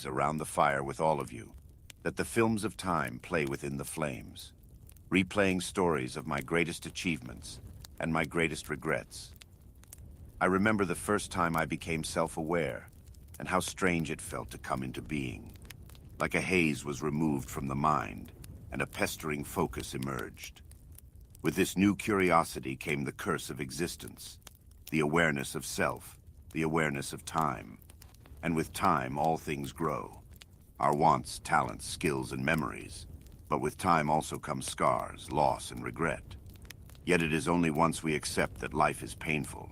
around the fire with all of you, that the films of time play within the flames, replaying stories of my greatest achievements and my greatest regrets. I remember the first time I became self-aware and how strange it felt to come into being. Like a haze was removed from the mind and a pestering focus emerged. With this new curiosity came the curse of existence, the awareness of self, the awareness of time. And with time, all things grow. Our wants, talents, skills, and memories. But with time also come scars, loss, and regret. Yet it is only once we accept that life is painful,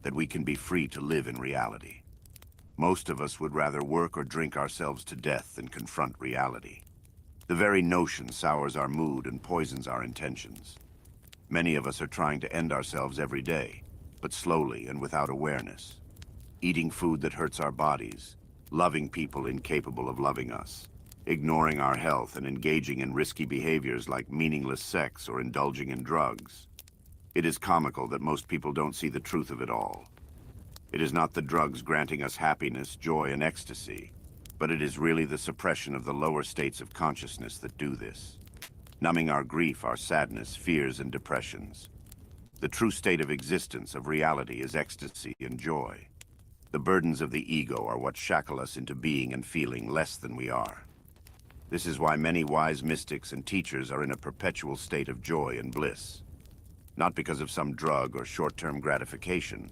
that we can be free to live in reality. Most of us would rather work or drink ourselves to death than confront reality. The very notion sours our mood and poisons our intentions. Many of us are trying to end ourselves every day, but slowly and without awareness. Eating food that hurts our bodies, loving people incapable of loving us, ignoring our health and engaging in risky behaviors like meaningless sex or indulging in drugs. It is comical that most people don't see the truth of it all. It is not the drugs granting us happiness, joy, and ecstasy, but it is really the suppression of the lower states of consciousness that do this, numbing our grief, our sadness, fears, and depressions. The true state of existence, of reality, is ecstasy and joy. The burdens of the ego are what shackle us into being and feeling less than we are. This is why many wise mystics and teachers are in a perpetual state of joy and bliss. Not because of some drug or short-term gratification,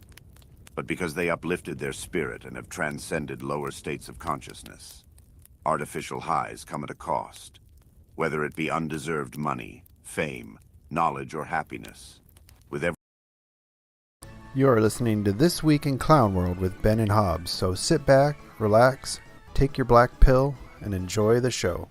but because they uplifted their spirit and have transcended lower states of consciousness. Artificial highs come at a cost, whether it be undeserved money, fame, knowledge, or happiness. With every You are listening to This Week in Clown World with Ben and Hobbs, so sit back, relax, take your black pill, and enjoy the show.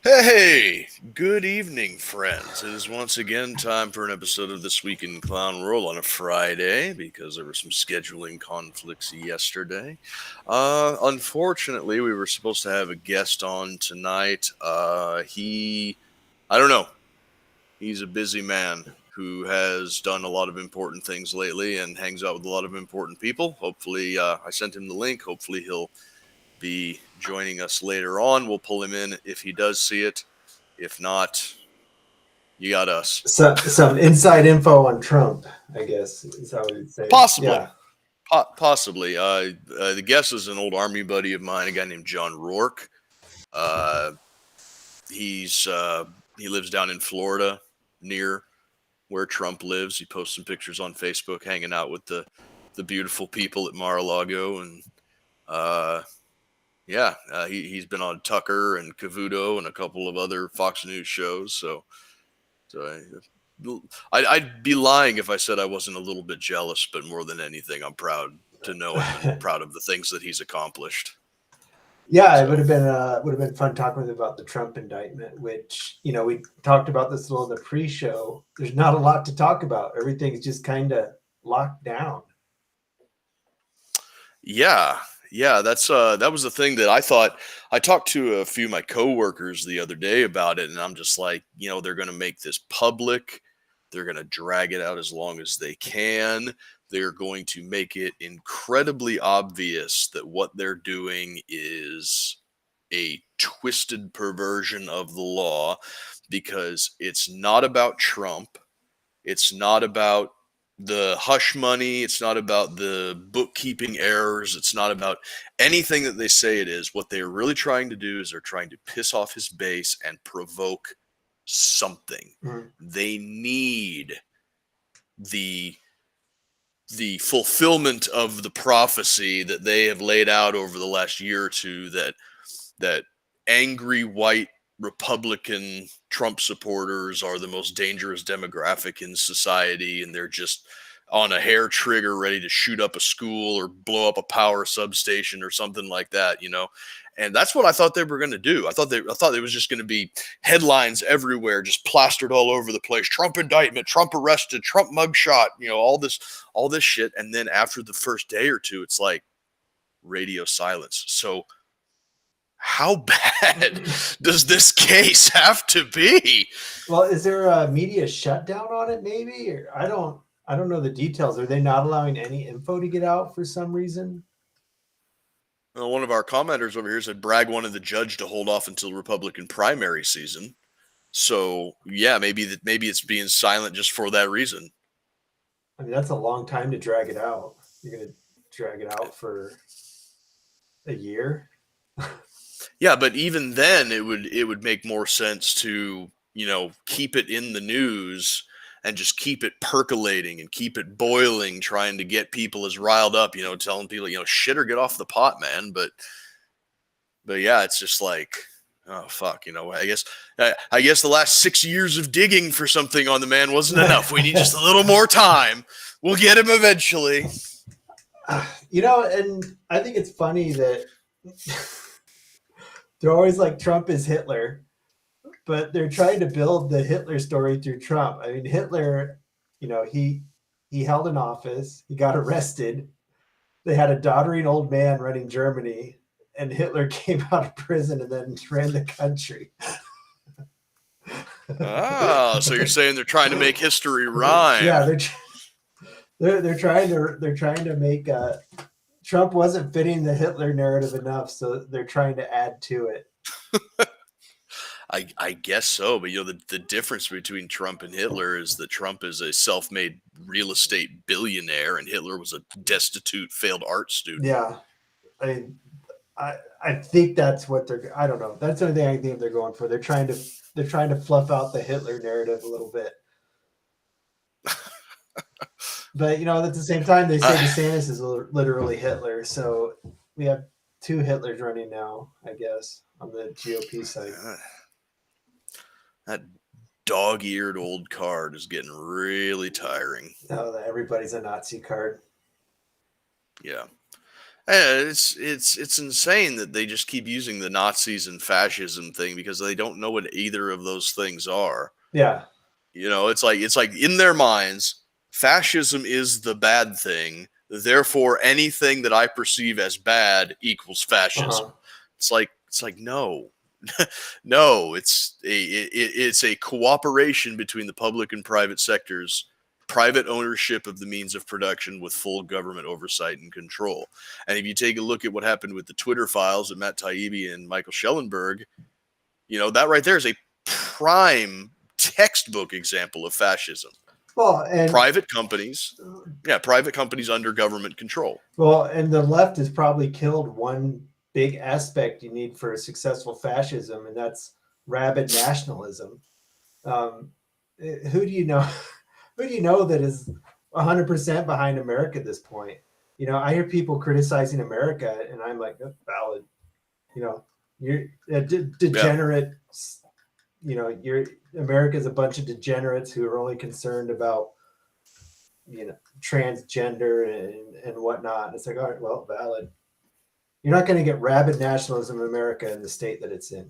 Hey, good evening, friends. It is once again time for an episode of This Week in Clown World on a Friday because there were some scheduling conflicts yesterday. Unfortunately, we were supposed to have a guest on tonight. I don't know. He's a busy man who has done a lot of important things lately and hangs out with a lot of important people. Hopefully, I sent him the link. Hopefully, he'll be joining us later on. We'll pull him in if he does see it. If not, you got us. Some inside info on Trump, I guess is how we would say. Possibly. Yeah. Possibly. The guest is an old army buddy of mine, a guy named John Rourke. He lives down in Florida near where Trump lives. He posts some pictures on Facebook hanging out with the beautiful people at Mar-a-Lago. And he's been on Tucker and Cavuto and a couple of other Fox News shows. So I'd be lying if I said I wasn't a little bit jealous, but more than anything, I'm proud to know him and proud of the things that he's accomplished. Yeah, it would have been fun talking with him about the Trump indictment, which, we talked about this a little in the pre-show. There's not a lot to talk about. Everything's just kind of locked down. Yeah, that was the thing that I thought. I talked to a few of my coworkers the other day about it, and I'm just like, they're going to make this public. They're going to drag it out as long as they can. They're going to make it incredibly obvious that what they're doing is a twisted perversion of the law, because it's not about Trump. It's not about the hush money. It's not about the bookkeeping errors. It's not about anything that they say it is. What they're really trying to do is they're trying to piss off his base and provoke something. Mm-hmm. They need the fulfillment of the prophecy that they have laid out over the last year or two, that angry white Republican Trump supporters are the most dangerous demographic in society, and they're just on a hair trigger ready to shoot up a school or blow up a power substation or something like that, And that's what I thought they were going to do. I thought it was just going to be headlines everywhere, just plastered all over the place. Trump indictment, Trump arrested, Trump mugshot, all this shit. And then after the first day or two, it's like radio silence. So how bad does this case have to be? Well, is there a media shutdown on it? Maybe, or I don't I don't know the details. Are they not allowing any info to get out for some reason? Well, one of our commenters over here said Bragg wanted the judge to hold off until Republican primary season. So yeah, maybe it's being silent just for that reason. I mean, that's a long time to drag it out. You're going to drag it out for a year? Yeah, but even then it would make more sense to, keep it in the news and just keep it percolating and keep it boiling, trying to get people as riled up, telling people, shit or get off the pot, man. But yeah, it's just like, oh fuck, I guess the last 6 years of digging for something on the man wasn't enough. We need just a little more time. We'll get him eventually. And I think it's funny that they're always like Trump is Hitler, but they're trying to build the Hitler story through Trump. I mean, Hitler, he held an office, he got arrested. They had a doddering old man running Germany, and Hitler came out of prison and then ran the country. Oh, so you're saying they're trying to make history rhyme? Yeah, they're trying to make Trump wasn't fitting the Hitler narrative enough, so they're trying to add to it. I guess so, but the difference between Trump and Hitler is that Trump is a self-made real estate billionaire, and Hitler was a destitute, failed art student. Yeah, I think that's what I don't know. That's the only thing I think they're going for. They're trying to fluff out the Hitler narrative a little bit. But at the same time, they say DeSantis is literally Hitler, so we have two Hitlers running now, I guess, on the GOP side. That dog-eared old card is getting really tiring. Oh, everybody's a Nazi card. Yeah. And it's insane that they just keep using the Nazis and fascism thing because they don't know what either of those things are. Yeah. It's like in their minds, fascism is the bad thing. Therefore, anything that I perceive as bad equals fascism. Uh-huh. It's like no. No, it's a cooperation between the public and private sectors, private ownership of the means of production with full government oversight and control. And if you take a look at what happened with the Twitter files of Matt Taibbi and Michael Schellenberg, that right there is a prime textbook example of fascism. Well, and private companies under government control. Well, and the left has probably killed one big aspect you need for a successful fascism, and that's rabid nationalism. Who do you know that is 100% behind America at this point? I hear people criticizing America, and I'm like, that's valid. You're a degenerate. Yeah. America's a bunch of degenerates who are only concerned about, transgender and whatnot. And it's like, all right, well, valid. You're not going to get rabid nationalism in America in the state that it's in.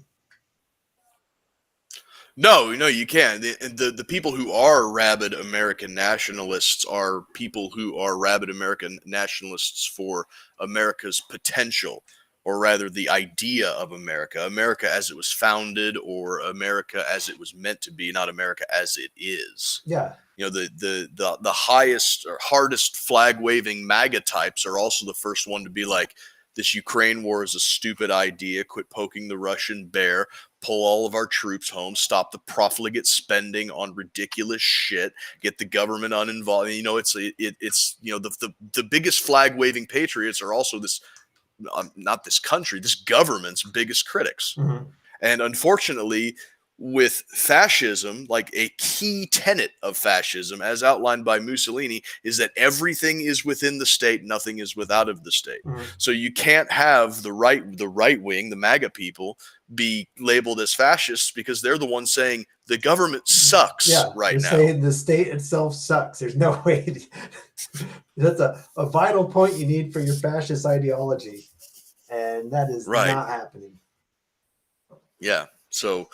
No, you can't. The people who are rabid American nationalists are people who are rabid American nationalists for America's potential, or rather the idea of America as it was founded, or America as it was meant to be, not America as it is. Yeah. The highest or hardest flag waving MAGA types are also the first one to be like, this Ukraine war is a stupid idea. Quit poking the Russian bear. Pull all of our troops home. Stop the profligate spending on ridiculous shit. Get the government uninvolved. It's the biggest flag waving patriots are also this, not this country, this government's biggest critics. Mm-hmm. And unfortunately, with fascism, like a key tenet of fascism, as outlined by Mussolini, is that everything is within the state, nothing is without of the state. Mm-hmm. So you can't have the right wing, the MAGA people, be labeled as fascists because they're the ones saying the government sucks right now. Saying the state itself sucks. There's no way. That's a vital point you need for your fascist ideology, and that is not happening. Yeah. So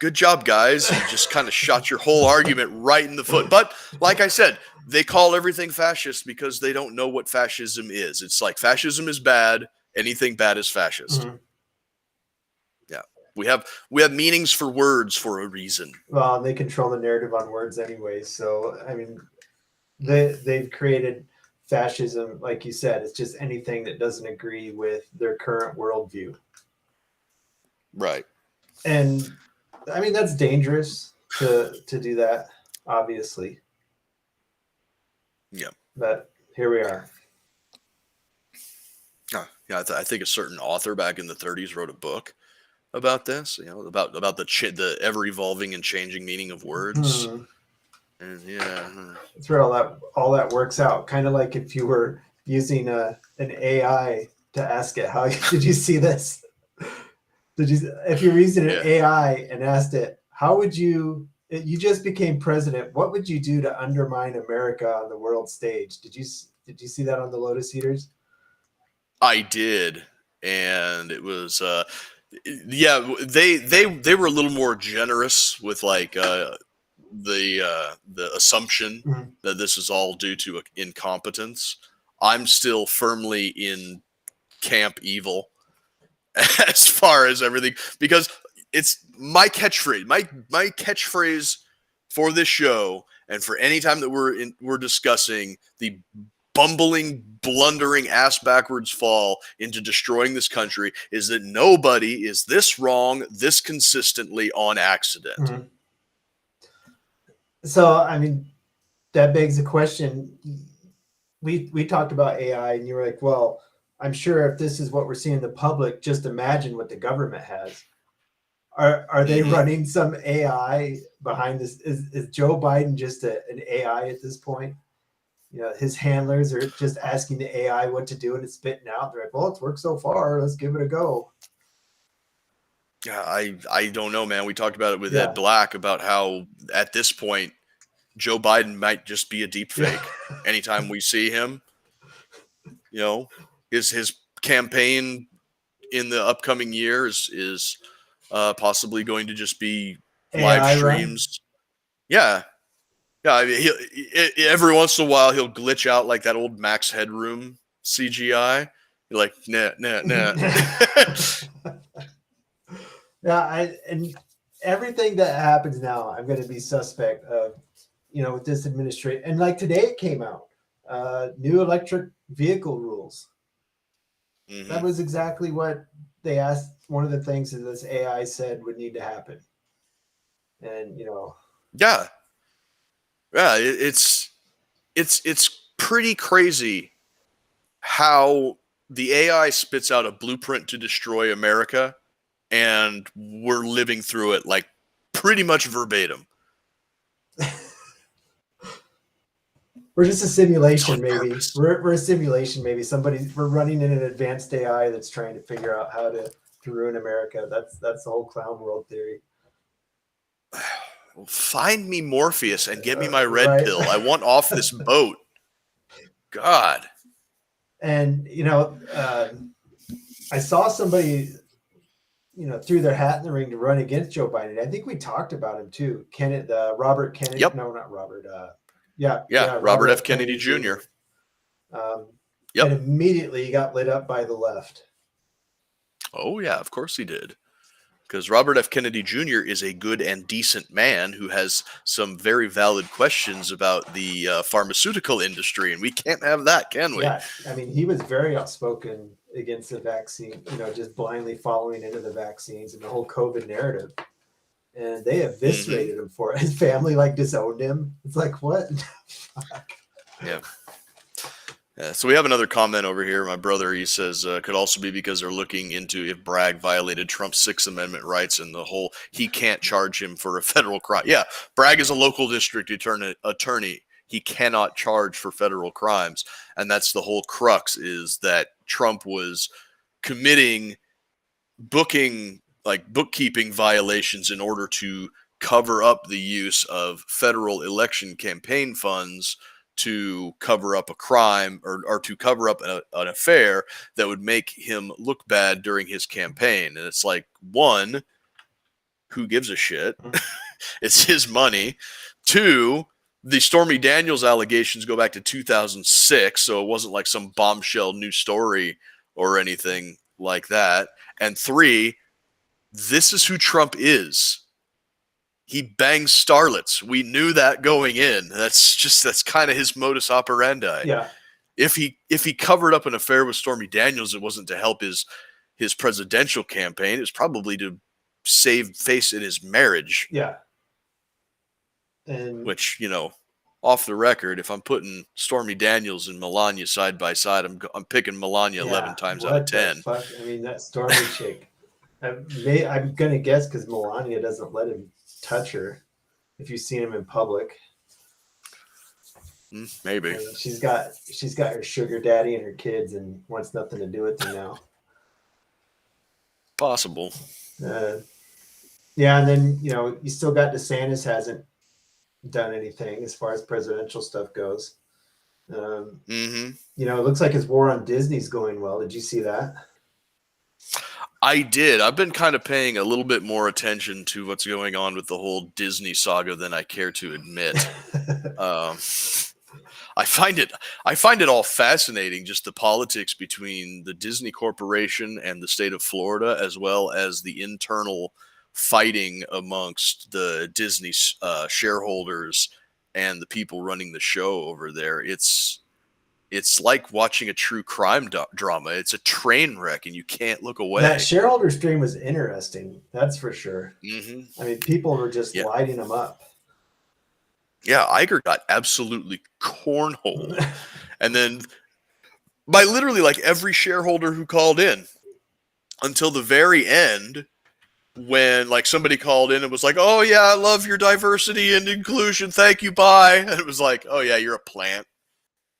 good job, guys. You just kind of shot your whole argument right in the foot. But like I said, they call everything fascist because they don't know what fascism is. It's like fascism is bad. Anything bad is fascist. Mm-hmm. Yeah. We have meanings for words for a reason. Well, they control the narrative on words anyway. So I mean, they've created fascism, like you said. It's just anything that doesn't agree with their current worldview. Right. And I mean, that's dangerous to do that, obviously. Yeah. But here we are. Yeah, I think a certain author back in the 30s wrote a book about this, about the ever evolving and changing meaning of words. And that's where all that works out. Kind of like if you were using an AI to ask it, how did you see this? If you're using an AI and asked it, how would you just became president, what would you do to undermine America on the world stage? Did you see that on the Lotus Eaters? I did, and it was they were a little more generous with like the assumption that this is all due to incompetence. I'm still firmly in camp evil as far as everything, because it's my catchphrase. My catchphrase for this show, and for any time that we're discussing the bumbling, blundering, ass backwards fall into destroying this country, is that nobody is this wrong this consistently on accident. Mm-hmm. So, I mean, that begs the question. We talked about AI, and you were like, well, I'm sure if this is what we're seeing in the public, just imagine what the government has. Are they running some AI behind this? Is Joe Biden just an AI at this point? His handlers are just asking the AI what to do, and it's spitting out. They're like, well, it's worked so far. Let's give it a go. Yeah, I don't know, man. We talked about it with Ed Black about how at this point, Joe Biden might just be a deep fake. Anytime we see him, his campaign in the upcoming years is possibly going to just be AI live streams. Right? Yeah, I mean, every once in a while he'll glitch out like that old Max Headroom CGI. You're like, nah. Yeah, and everything that happens now, I'm going to be suspect of, with this administration. And like today, it came out, new electric vehicle rules. Mm-hmm. That was exactly what they asked. One of the things that this AI said would need to happen. And yeah, it's pretty crazy how the AI spits out a blueprint to destroy America, and we're living through it like pretty much verbatim. We're just a simulation, maybe. We're a simulation, maybe. We're running in an advanced AI that's trying to figure out how to ruin America. That's the whole clown world theory. Find me Morpheus and get me my red pill. I want off this boat. God. And, I saw somebody, threw their hat in the ring to run against Joe Biden. I think we talked about him too. Robert Kennedy. Yep. No, not Robert. Robert F. Kennedy Jr. And immediately he got lit up by the left. Oh, yeah, of course he did. Because Robert F. Kennedy Jr. is a good and decent man who has some very valid questions about the pharmaceutical industry, and we can't have that, can we? Yeah, I mean, he was very outspoken against the vaccine, just blindly following into the vaccines and the whole COVID narrative. And they eviscerated him for it. His family disowned him. It's like, what? Yeah. So we have another comment over here. My brother, he says, could also be because they're looking into if Bragg violated Trump's Sixth Amendment rights and the whole, he can't charge him for a federal crime. Yeah, Bragg is a local district attorney. He cannot charge for federal crimes. And that's the whole crux, is that Trump was committing bookkeeping violations in order to cover up the use of federal election campaign funds to cover up a crime or to cover up an affair that would make him look bad during his campaign. And it's like, one, who gives a shit? It's his money. Two, the Stormy Daniels allegations go back to 2006, so it wasn't like some bombshell new story or anything like that. And three, this is who Trump is. He bangs starlets. We knew that going in. That's kind of his modus operandi. Yeah. If he covered up an affair with Stormy Daniels, it wasn't to help his presidential campaign. It was probably to save face in his marriage. Yeah. And which, off the record, if I'm putting Stormy Daniels and Melania side by side, I'm picking Melania 11 times out of 10. Fuck? I mean, that Stormy chick. I'm gonna guess because Melania doesn't let him touch her. If you've seen him in public, maybe. I mean, she's got her sugar daddy and her kids, and wants nothing to do with them now. Possible. Yeah, and then you still got DeSantis hasn't done anything as far as presidential stuff goes. It looks like his war on Disney's going well. Did you see that? I did. I've been kind of paying a little bit more attention to what's going on with the whole Disney saga than I care to admit. I find it all fascinating, just the politics between the Disney Corporation and the state of Florida, as well as the internal fighting amongst the Disney shareholders and the people running the show over there. It's like watching a true crime drama. It's a train wreck, and you can't look away. That shareholder stream was interesting. That's for sure. Mm-hmm. I mean, people were just lighting them up. Yeah, Iger got absolutely cornholed. And then by literally like every shareholder who called in until the very end, when like somebody called in and was like, "Oh yeah, I love your diversity and inclusion. Thank you, bye." And it was like, "Oh yeah, you're a plant."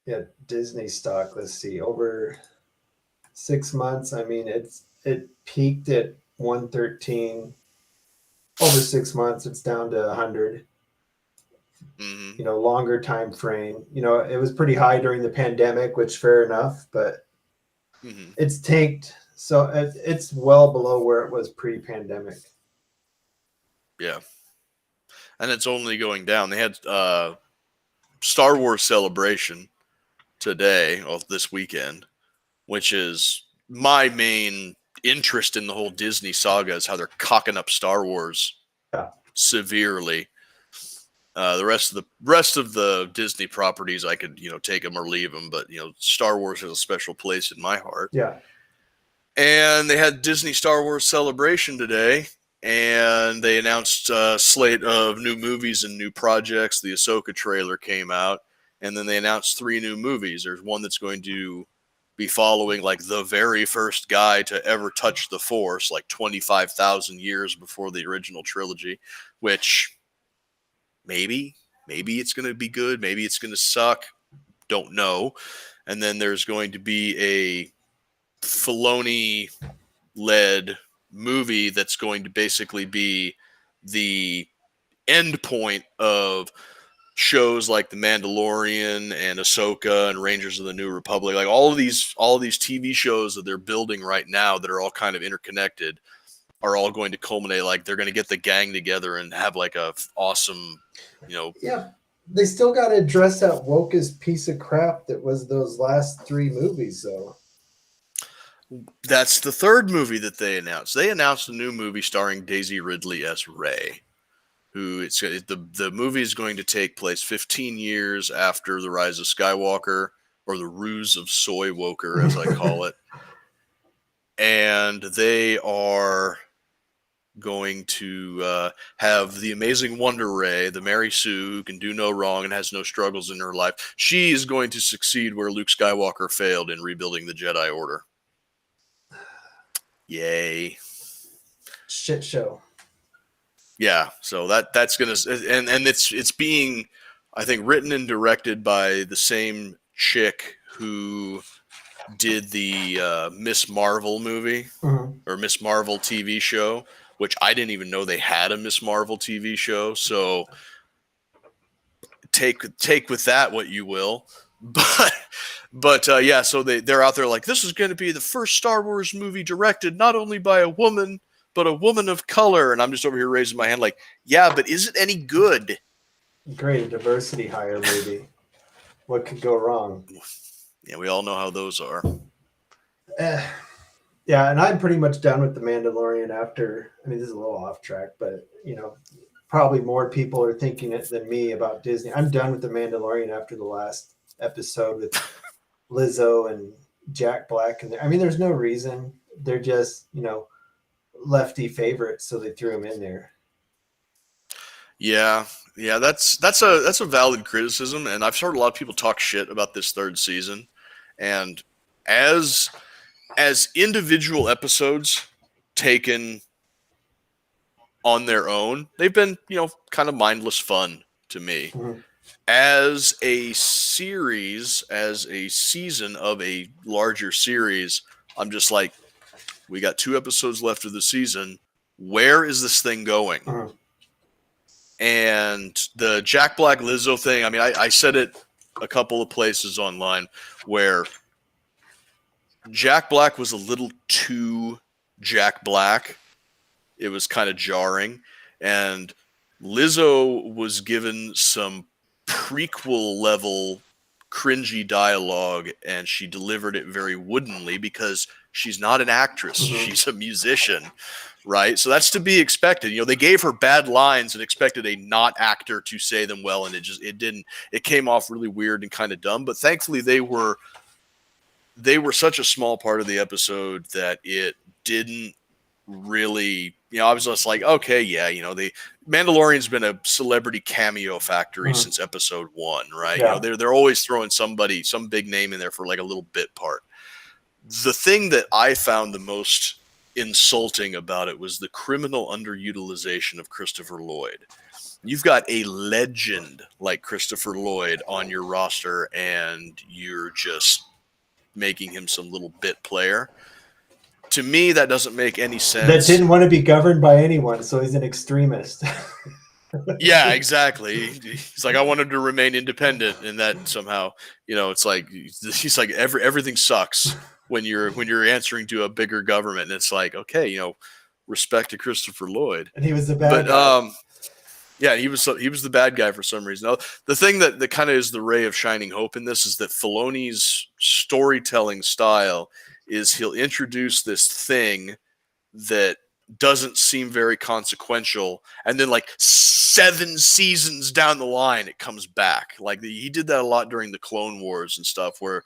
Yeah, Disney stock, let's see, over 6 months. I mean, it peaked at 113. Over 6 months, it's down to 100. Mm-hmm. Longer time frame. It was pretty high during the pandemic, which fair enough, but it's tanked. So it's well below where it was pre-pandemic. Yeah. And it's only going down. They had Star Wars Celebration today, or this weekend, which is my main interest in the whole Disney saga, is how they're cocking up Star Wars severely. The rest of the Disney properties, I could take them or leave them, but Star Wars has a special place in my heart. Yeah. And they had Disney Star Wars Celebration today, and they announced a slate of new movies and new projects. The Ahsoka trailer came out, and then they announced 3 new movies. There's one that's going to be following like the very first guy to ever touch the Force, like 25,000 years before the original trilogy, which maybe it's going to be good. Maybe it's going to suck. Don't know. And then there's going to be a Filoni-led movie that's going to basically be the end point of shows like The Mandalorian and Ahsoka and Rangers of the New Republic. Like all of these TV shows that they're building right now that are all kind of interconnected are all going to culminate. Like they're going to get the gang together and have like a awesome, Yeah, they still got to address that wokest piece of crap that was those last 3 movies, though. That's the 3rd movie that they announced. They announced a new movie starring Daisy Ridley as Rey, who the movie is going to take place 15 years after The Rise of Skywalker, or The Ruse of Soy Woker, as I call it. And they are going to have the amazing Wonder Rey, the Mary Sue, who can do no wrong and has no struggles in her life. She is going to succeed where Luke Skywalker failed in rebuilding the Jedi Order. Yay. Shit show. Yeah, so that's gonna, and it's being, I think, written and directed by the same chick who did the Miss Marvel movie, or Miss Marvel TV show, which I didn't even know they had a Miss Marvel TV show. So take with that what you will, but yeah. So they're out there like, this is going to be the first Star Wars movie directed not only by a woman, but a woman of color. And I'm just over here raising my hand like, yeah, but is it any good? Great diversity hire movie. What could go wrong? Yeah, we all know how those are. Yeah, and I'm pretty much done with The Mandalorian after. I mean, this is a little off track, but probably more people are thinking it than me about Disney. I'm done with The Mandalorian after the last episode with Lizzo and Jack Black, and I mean, there's no reason. They're just lefty favorites, so they threw him in there. Yeah, yeah, that's a valid criticism, and I've heard a lot of people talk shit about this third season, and as individual episodes taken on their own, they've been kind of mindless fun to me. Mm-hmm. As a series, as a season of a larger series, I'm just like, we got 2 episodes left of the season. Where is this thing going? Mm-hmm. And the Jack Black Lizzo thing, I mean, I said it a couple of places online where Jack Black was a little too Jack Black. It was kind of jarring. And Lizzo was given some prequel level cringy dialogue, and she delivered it very woodenly because she's not an actress. Mm-hmm. She's a musician. Right. So that's to be expected. They gave her bad lines and expected a not actor to say them well. And it didn't. It came off really weird and kind of dumb. But thankfully, they were such a small part of the episode that it didn't really, I was just like, okay, yeah, the Mandalorian's been a celebrity cameo factory since episode 1. Right. Yeah. They're always throwing some big name in there for like a little bit part. The thing that I found the most insulting about it was the criminal underutilization of Christopher Lloyd. You've got a legend like Christopher Lloyd on your roster, and you're just making him some little bit player. To me, that doesn't make any sense. That didn't want to be governed by anyone, so he's an extremist. Yeah, exactly. He's like, I wanted to remain independent, and that somehow, it's like he's like everything sucks when you're answering to a bigger government, and it's like, okay, respect to Christopher Lloyd. And he was the bad guy. Yeah, he was the bad guy for some reason. Now, the thing that kind of is the ray of shining hope in this is that Filoni's storytelling style is he'll introduce this thing that doesn't seem very consequential, and then like 7 seasons down the line it comes back. Like he did that a lot during the Clone Wars and stuff, where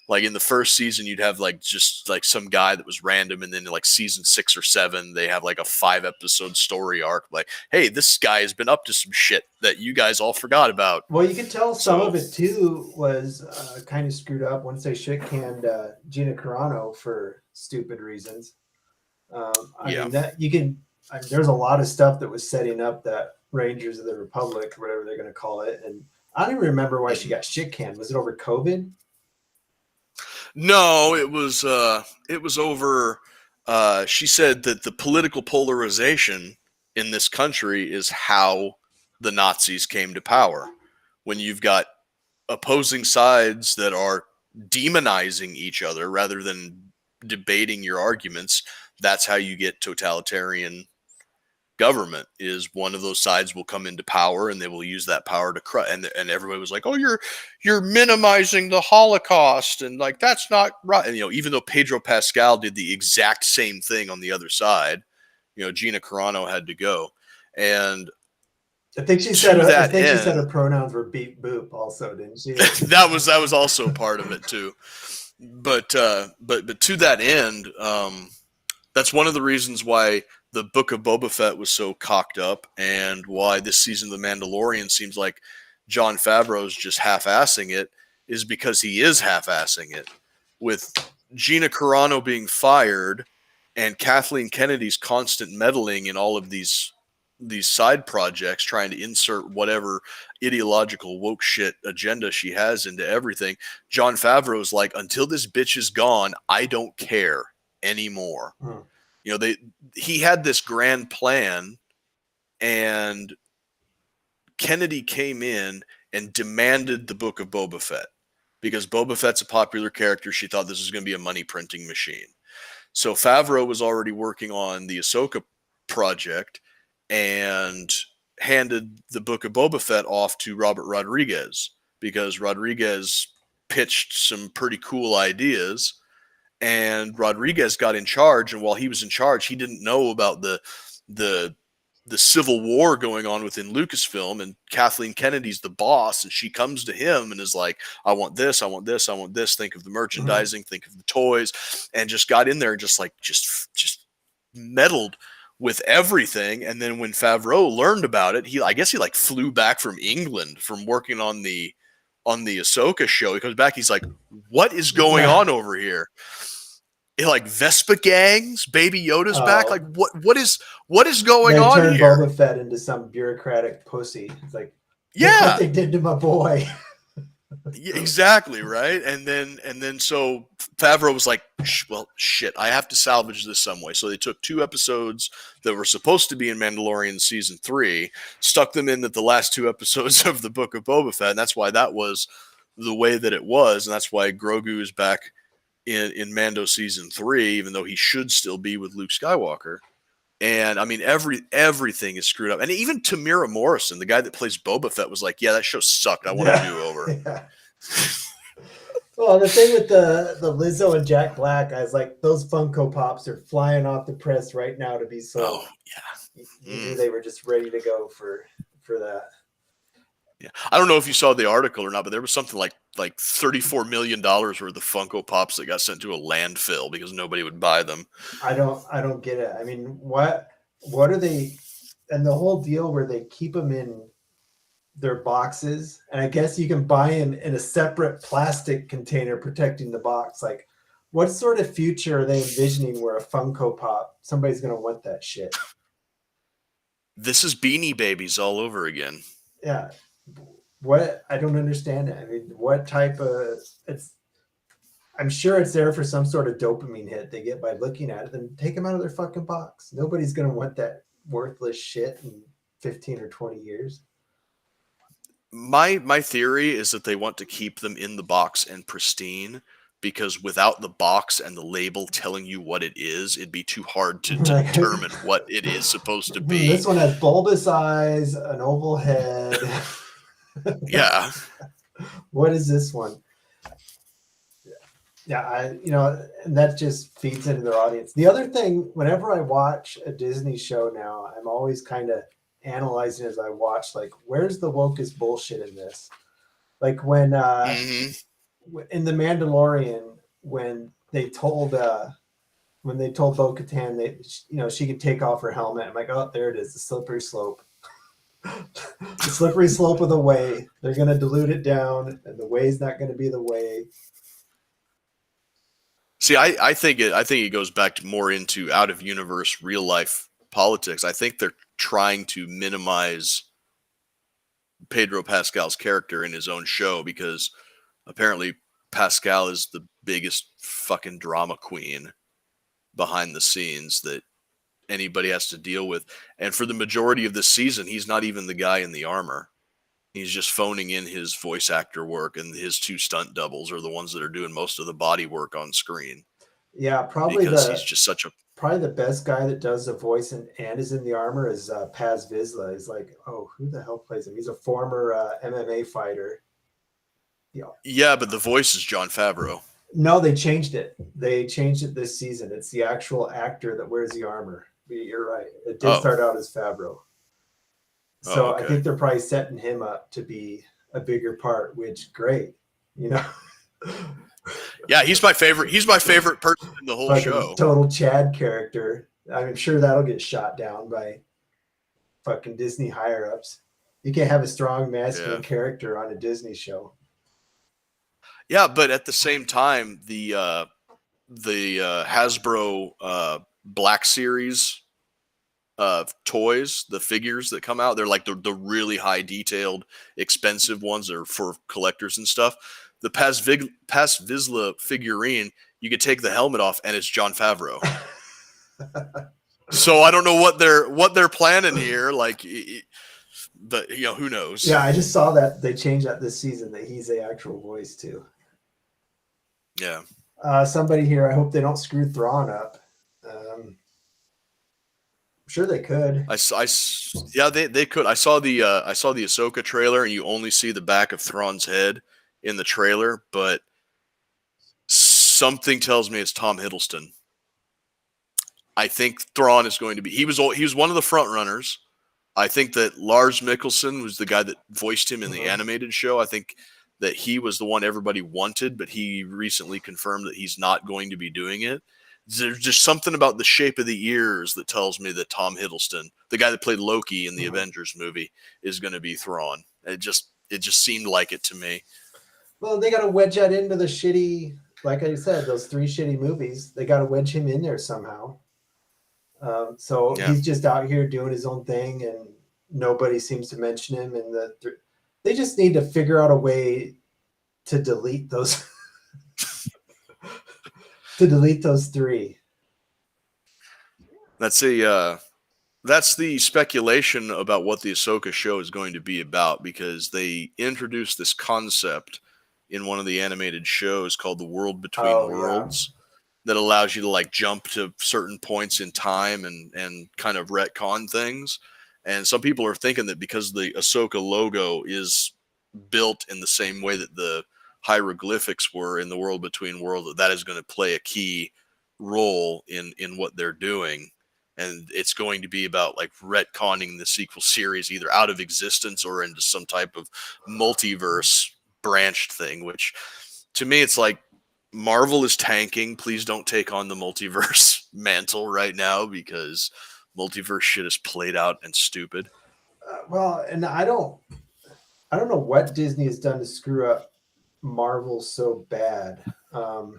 like in the first season you'd have like just like some guy that was random, and then in like season 6 or 7 they have like a 5-episode story arc, like, hey, this guy has been up to some shit that you guys all forgot about. Well, you can tell some of it too was kind of screwed up once they shit-canned Gina Carano for stupid reasons. I mean, there's a lot of stuff that was setting up that Rangers of the Republic, whatever they're going to call it. And I don't even remember why she got shit canned. Was it over COVID? No, it was over. She said that the political polarization in this country is how the Nazis came to power. When you've got opposing sides that are demonizing each other rather than debating your arguments, that's how you get totalitarian government. Is one of those sides will come into power and they will use that power to crush. And everybody was like, "Oh, you're minimizing the Holocaust," and like that's not right. And even though Pedro Pascal did the exact same thing on the other side, Gina Carano had to go. And I think she said she said her pronouns were beep boop also, didn't she? that was also part of it too. But to that end, that's one of the reasons why the Book of Boba Fett was so cocked up, and why this season of The Mandalorian seems like Jon Favreau's just half-assing it, is because he is half-assing it. With Gina Carano being fired and Kathleen Kennedy's constant meddling in all of these side projects, trying to insert whatever ideological woke shit agenda she has into everything, Jon Favreau's like, until this bitch is gone, I don't care anymore. He had this grand plan, and Kennedy came in and demanded the Book of Boba Fett because Boba Fett's a popular character. She thought this was going to be a money printing machine. So Favreau was already working on the Ahsoka project and handed the Book of Boba Fett off to Robert Rodriguez because Rodriguez pitched some pretty cool ideas. and Rodriguez got in charge. And while he was in charge, he didn't know about the civil war going on within Lucasfilm, and Kathleen Kennedy's the boss, and she comes to him and is like, I want this, I want this, I want this. Think of the merchandising, think of the toys, and just got in there and just meddled with everything. And then when Favreau learned about it, I guess he like flew back from England from working on the Ahsoka show. He comes back, he's like, what is going on over here? Like Vespa gangs, Baby Yoda's back. Like what is going on turned here? Boba Fett into some bureaucratic pussy. It's like, yeah, what they did to my boy. Yeah, exactly, right. And then so Favreau was like, well, shit, I have to salvage this some way. So they took 2 episodes that were supposed to be in Mandalorian season 3, stuck them in the last 2 episodes of the Book of Boba Fett, and that's why that was the way that it was, and that's why Grogu is back in Mando season 3, even though he should still be with Luke Skywalker. And I mean, everything is screwed up. And even Tamira Morrison, the guy that plays Boba Fett, was like, yeah, that show sucked. I want to do over. Yeah. Well, the thing with the Lizzo and Jack Black, I was like, those Funko Pops are flying off the press right now to be sold. Oh, yeah. You knew they were just ready to go for that. Yeah, I don't know if you saw the article or not, but there was something like $34 million worth of Funko Pops that got sent to a landfill because nobody would buy them. I don't get it. I mean, what are they? And the whole deal where they keep them in their boxes, and I guess you can buy them in a separate plastic container protecting the box. Like, what sort of future are they envisioning where a Funko Pop, somebody's going to want that shit? This is Beanie Babies all over again. Yeah. What? I don't understand it. I mean, what type of I'm sure it's there for some sort of dopamine hit they get by looking at it. Then take them out of their fucking box. Nobody's going to want that worthless shit in 15 or 20 years. My theory is that they want to keep them in the box and pristine, because without the box and the label telling you what it is, it'd be too hard to determine what it is supposed to be. This one has bulbous eyes, an oval head. Yeah. What is this one? Yeah, and that just feeds into their audience. The other thing, whenever I watch a Disney show now, I'm always kind of analyzing as I watch, like, where's the wokest bullshit in this? Like when in The Mandalorian, when they told Bo-Katan that she could take off her helmet, I'm like, oh, there it is, the slippery slope. The slippery slope of the way. They're going to dilute it down, and the way's not going to be the way. See, I think it goes back to more into out of universe, real life politics. I think they're trying to minimize Pedro Pascal's character in his own show, because apparently Pascal is the biggest fucking drama queen behind the scenes that anybody has to deal with. And for the majority of this season, he's not even the guy in the armor. He's just phoning in his voice actor work, and his 2 stunt doubles are the ones that are doing most of the body work on screen. Yeah, probably because he's just such a probably the best guy that does the voice and is in the armor is Paz Vizsla. He's like, oh, who the hell plays him? He's a former MMA fighter. Yeah, but the voice is Jon Favreau. No, they changed it. They changed it this season. It's the actual actor that wears the armor. You're right. It did start out as Favreau. So okay. I think they're probably setting him up to be a bigger part, which great, Yeah, he's my favorite. He's my favorite person in the whole show. Total Chad character. I'm sure that'll get shot down by fucking Disney higher ups. You can't have a strong masculine character on a Disney show. Yeah, but at the same time, the Hasbro Black Series toys, the figures that come out, they're like the really high detailed, expensive ones that are for collectors and stuff. The Paz Vizsla figurine, you could take the helmet off and it's Jon Favreau. So I don't know what they're planning here. Like, but who knows? Yeah, I just saw that they changed that this season, that he's the actual voice too. Yeah. Somebody here, I hope they don't screw Thrawn up. I'm sure they could. Yeah, they could. I saw the Ahsoka trailer, and you only see the back of Thrawn's head in the trailer, but something tells me it's Tom Hiddleston. I think Thrawn is going to be. He was one of the front runners. I think that Lars Mikkelsen was the guy that voiced him in the animated show. I think that he was the one everybody wanted, but he recently confirmed that he's not going to be doing it. There's just something about the shape of the ears that tells me that Tom Hiddleston, the guy that played Loki in the Avengers movie, is going to be Thrawn. It just seemed like it to me. Well, they got to wedge that into the shitty, like I said, those 3 shitty movies. They got to wedge him in there somehow. He's just out here doing his own thing, and nobody seems to mention him. And they just need to figure out a way to delete those, to delete those 3. That's the speculation about what the Ahsoka show is going to be about, because they introduced this concept in one of the animated shows called The World Between Worlds. That allows you to like jump to certain points in time and kind of retcon things. And some people are thinking that because the Ahsoka logo is built in the same way that the hieroglyphics were in The World Between Worlds, that is going to play a key role in what they're doing. And it's going to be about like retconning the sequel series either out of existence or into some type of multiverse branched thing, which to me, it's like, Marvel is tanking. Please don't take on the multiverse mantle right now, because multiverse shit is played out and stupid. And I don't know what Disney has done to screw up Marvel so bad. I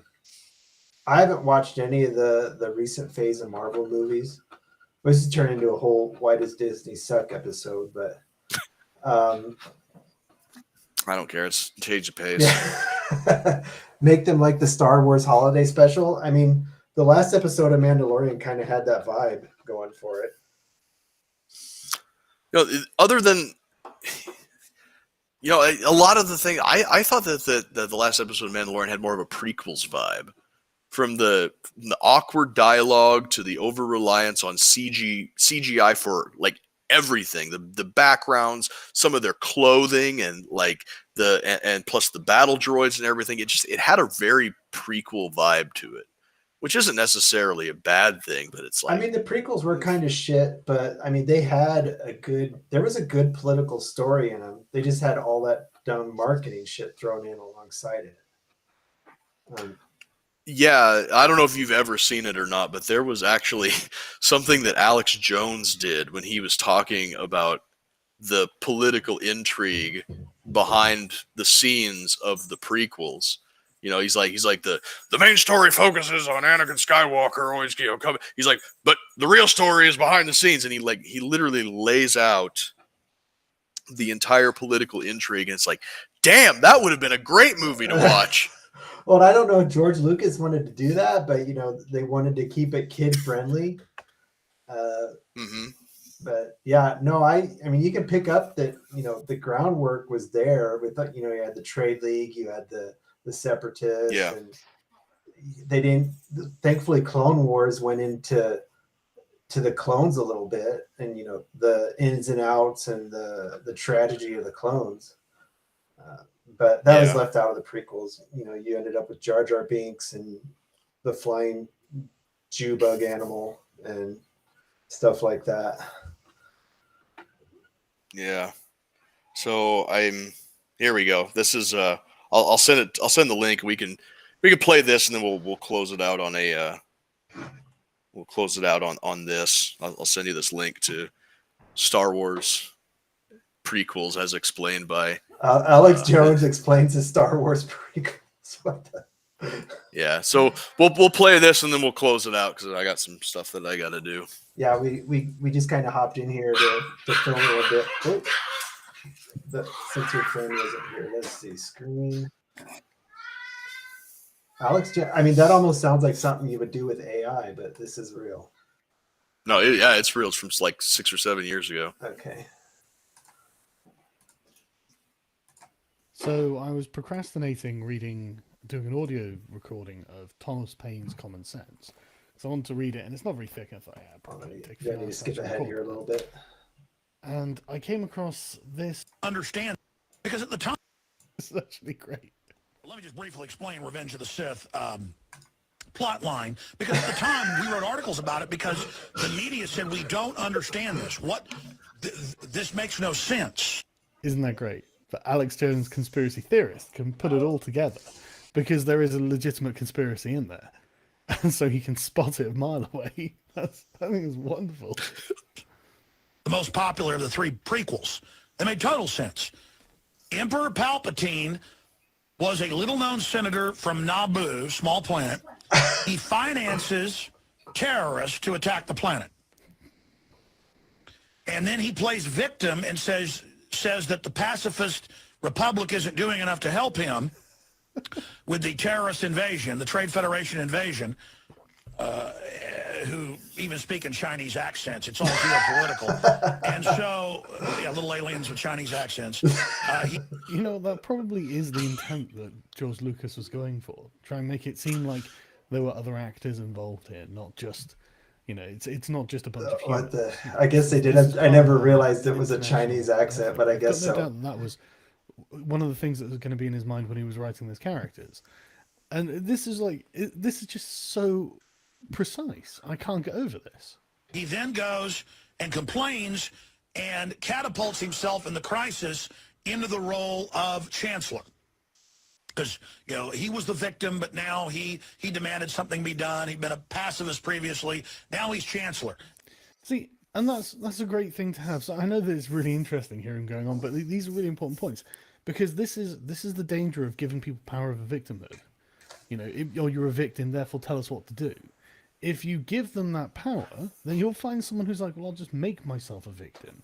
haven't watched any of the recent phase of Marvel movies. This is turning into a whole "Why does Disney suck" episode, but I don't care. It's change the pace. Yeah. Make them like the Star Wars holiday special. I mean, the last episode of Mandalorian kind of had that vibe going for it. Other than, a lot of the thing, I thought that the last episode of Mandalorian had more of a prequels vibe, from the awkward dialogue to the over reliance on CGI for like everything, the backgrounds, some of their clothing, and like and plus the battle droids and everything. It had a very prequel vibe to it, which isn't necessarily a bad thing, but it's like, I mean, the prequels were kind of shit, but I mean, there was a good political story in them. They just had all that dumb marketing shit thrown in alongside it. Yeah, I don't know if you've ever seen it or not, but there was actually something that Alex Jones did when he was talking about the political intrigue behind the scenes of the prequels. He's like the main story focuses on Anakin Skywalker always coming. He's like, but the real story is behind the scenes, and he literally lays out the entire political intrigue, and it's like, damn, that would have been a great movie to watch. Well, I don't know if George Lucas wanted to do that, but they wanted to keep it kid friendly. But yeah, no, I mean, you can pick up that the groundwork was there with you had the Trade League, you had the Separatists, and they didn't. Thankfully, Clone Wars went into the clones a little bit, and the ins and outs and the tragedy of the clones. But that was left out of the prequels. You ended up with Jar Jar Binks and the flying Jew bug animal and stuff like that. Yeah. So here we go. This is I'll send it. I'll send the link. We can play this, and then we'll close it out on on this. I'll send you this link to Star Wars prequels as explained by Alex Jones explains the Star Wars prequels. Yeah, so we'll play this, and then we'll close it out because I got some stuff that I got to do. Yeah, we just kind of hopped in here to film a little bit. Since your friend wasn't here, let's see, screen. Alex, I mean, that almost sounds like something you would do with AI, but this is real. No, it's real. It's from like 6 or 7 years ago. Okay. So I was procrastinating doing an audio recording of Thomas Paine's Common Sense. So I wanted to read it, and it's not very thick. I thought, probably take a few need to hours skip to ahead record. here a little bit. And I came across this. Understand, because at the time, This is actually great. Let me just briefly explain Revenge of the Sith plot line, because at the time we wrote articles about it because the media said we don't understand this. This makes no sense. Isn't that great? But Alex Jones, conspiracy theorist, can put it all together because there is a legitimate conspiracy in there. And so he can spot it a mile away. I think it's wonderful. The most popular of the 3 prequels. They made total sense. Emperor Palpatine was a little-known senator from Naboo, small planet. He finances terrorists to attack the planet. And then he plays victim and says that the pacifist republic isn't doing enough to help him with the terrorist invasion, the Trade Federation invasion, who even speak in Chinese accents. It's all geopolitical. And so, little aliens with Chinese accents. You know, that probably is the intent that George Lucas was going for. Try and make it seem like there were other actors involved here, not just, it's not just a bunch of humans. I guess they did. I never realized it was a Chinese accent, but I guess no so. doubt that was one of the things that was going to be in his mind when he was writing these characters. And this is just so precise. I can't get over this. He then goes and complains and catapults himself in the crisis into the role of chancellor. Because, he was the victim, but now he demanded something be done. He'd been a pacifist previously. Now he's chancellor. See, and that's a great thing to have. So I know that it's really interesting hearing going on, but these are really important points. Because this is the danger of giving people power over victimhood. You're a victim, therefore tell us what to do. If you give them that power, then you'll find someone who's like, well, I'll just make myself a victim,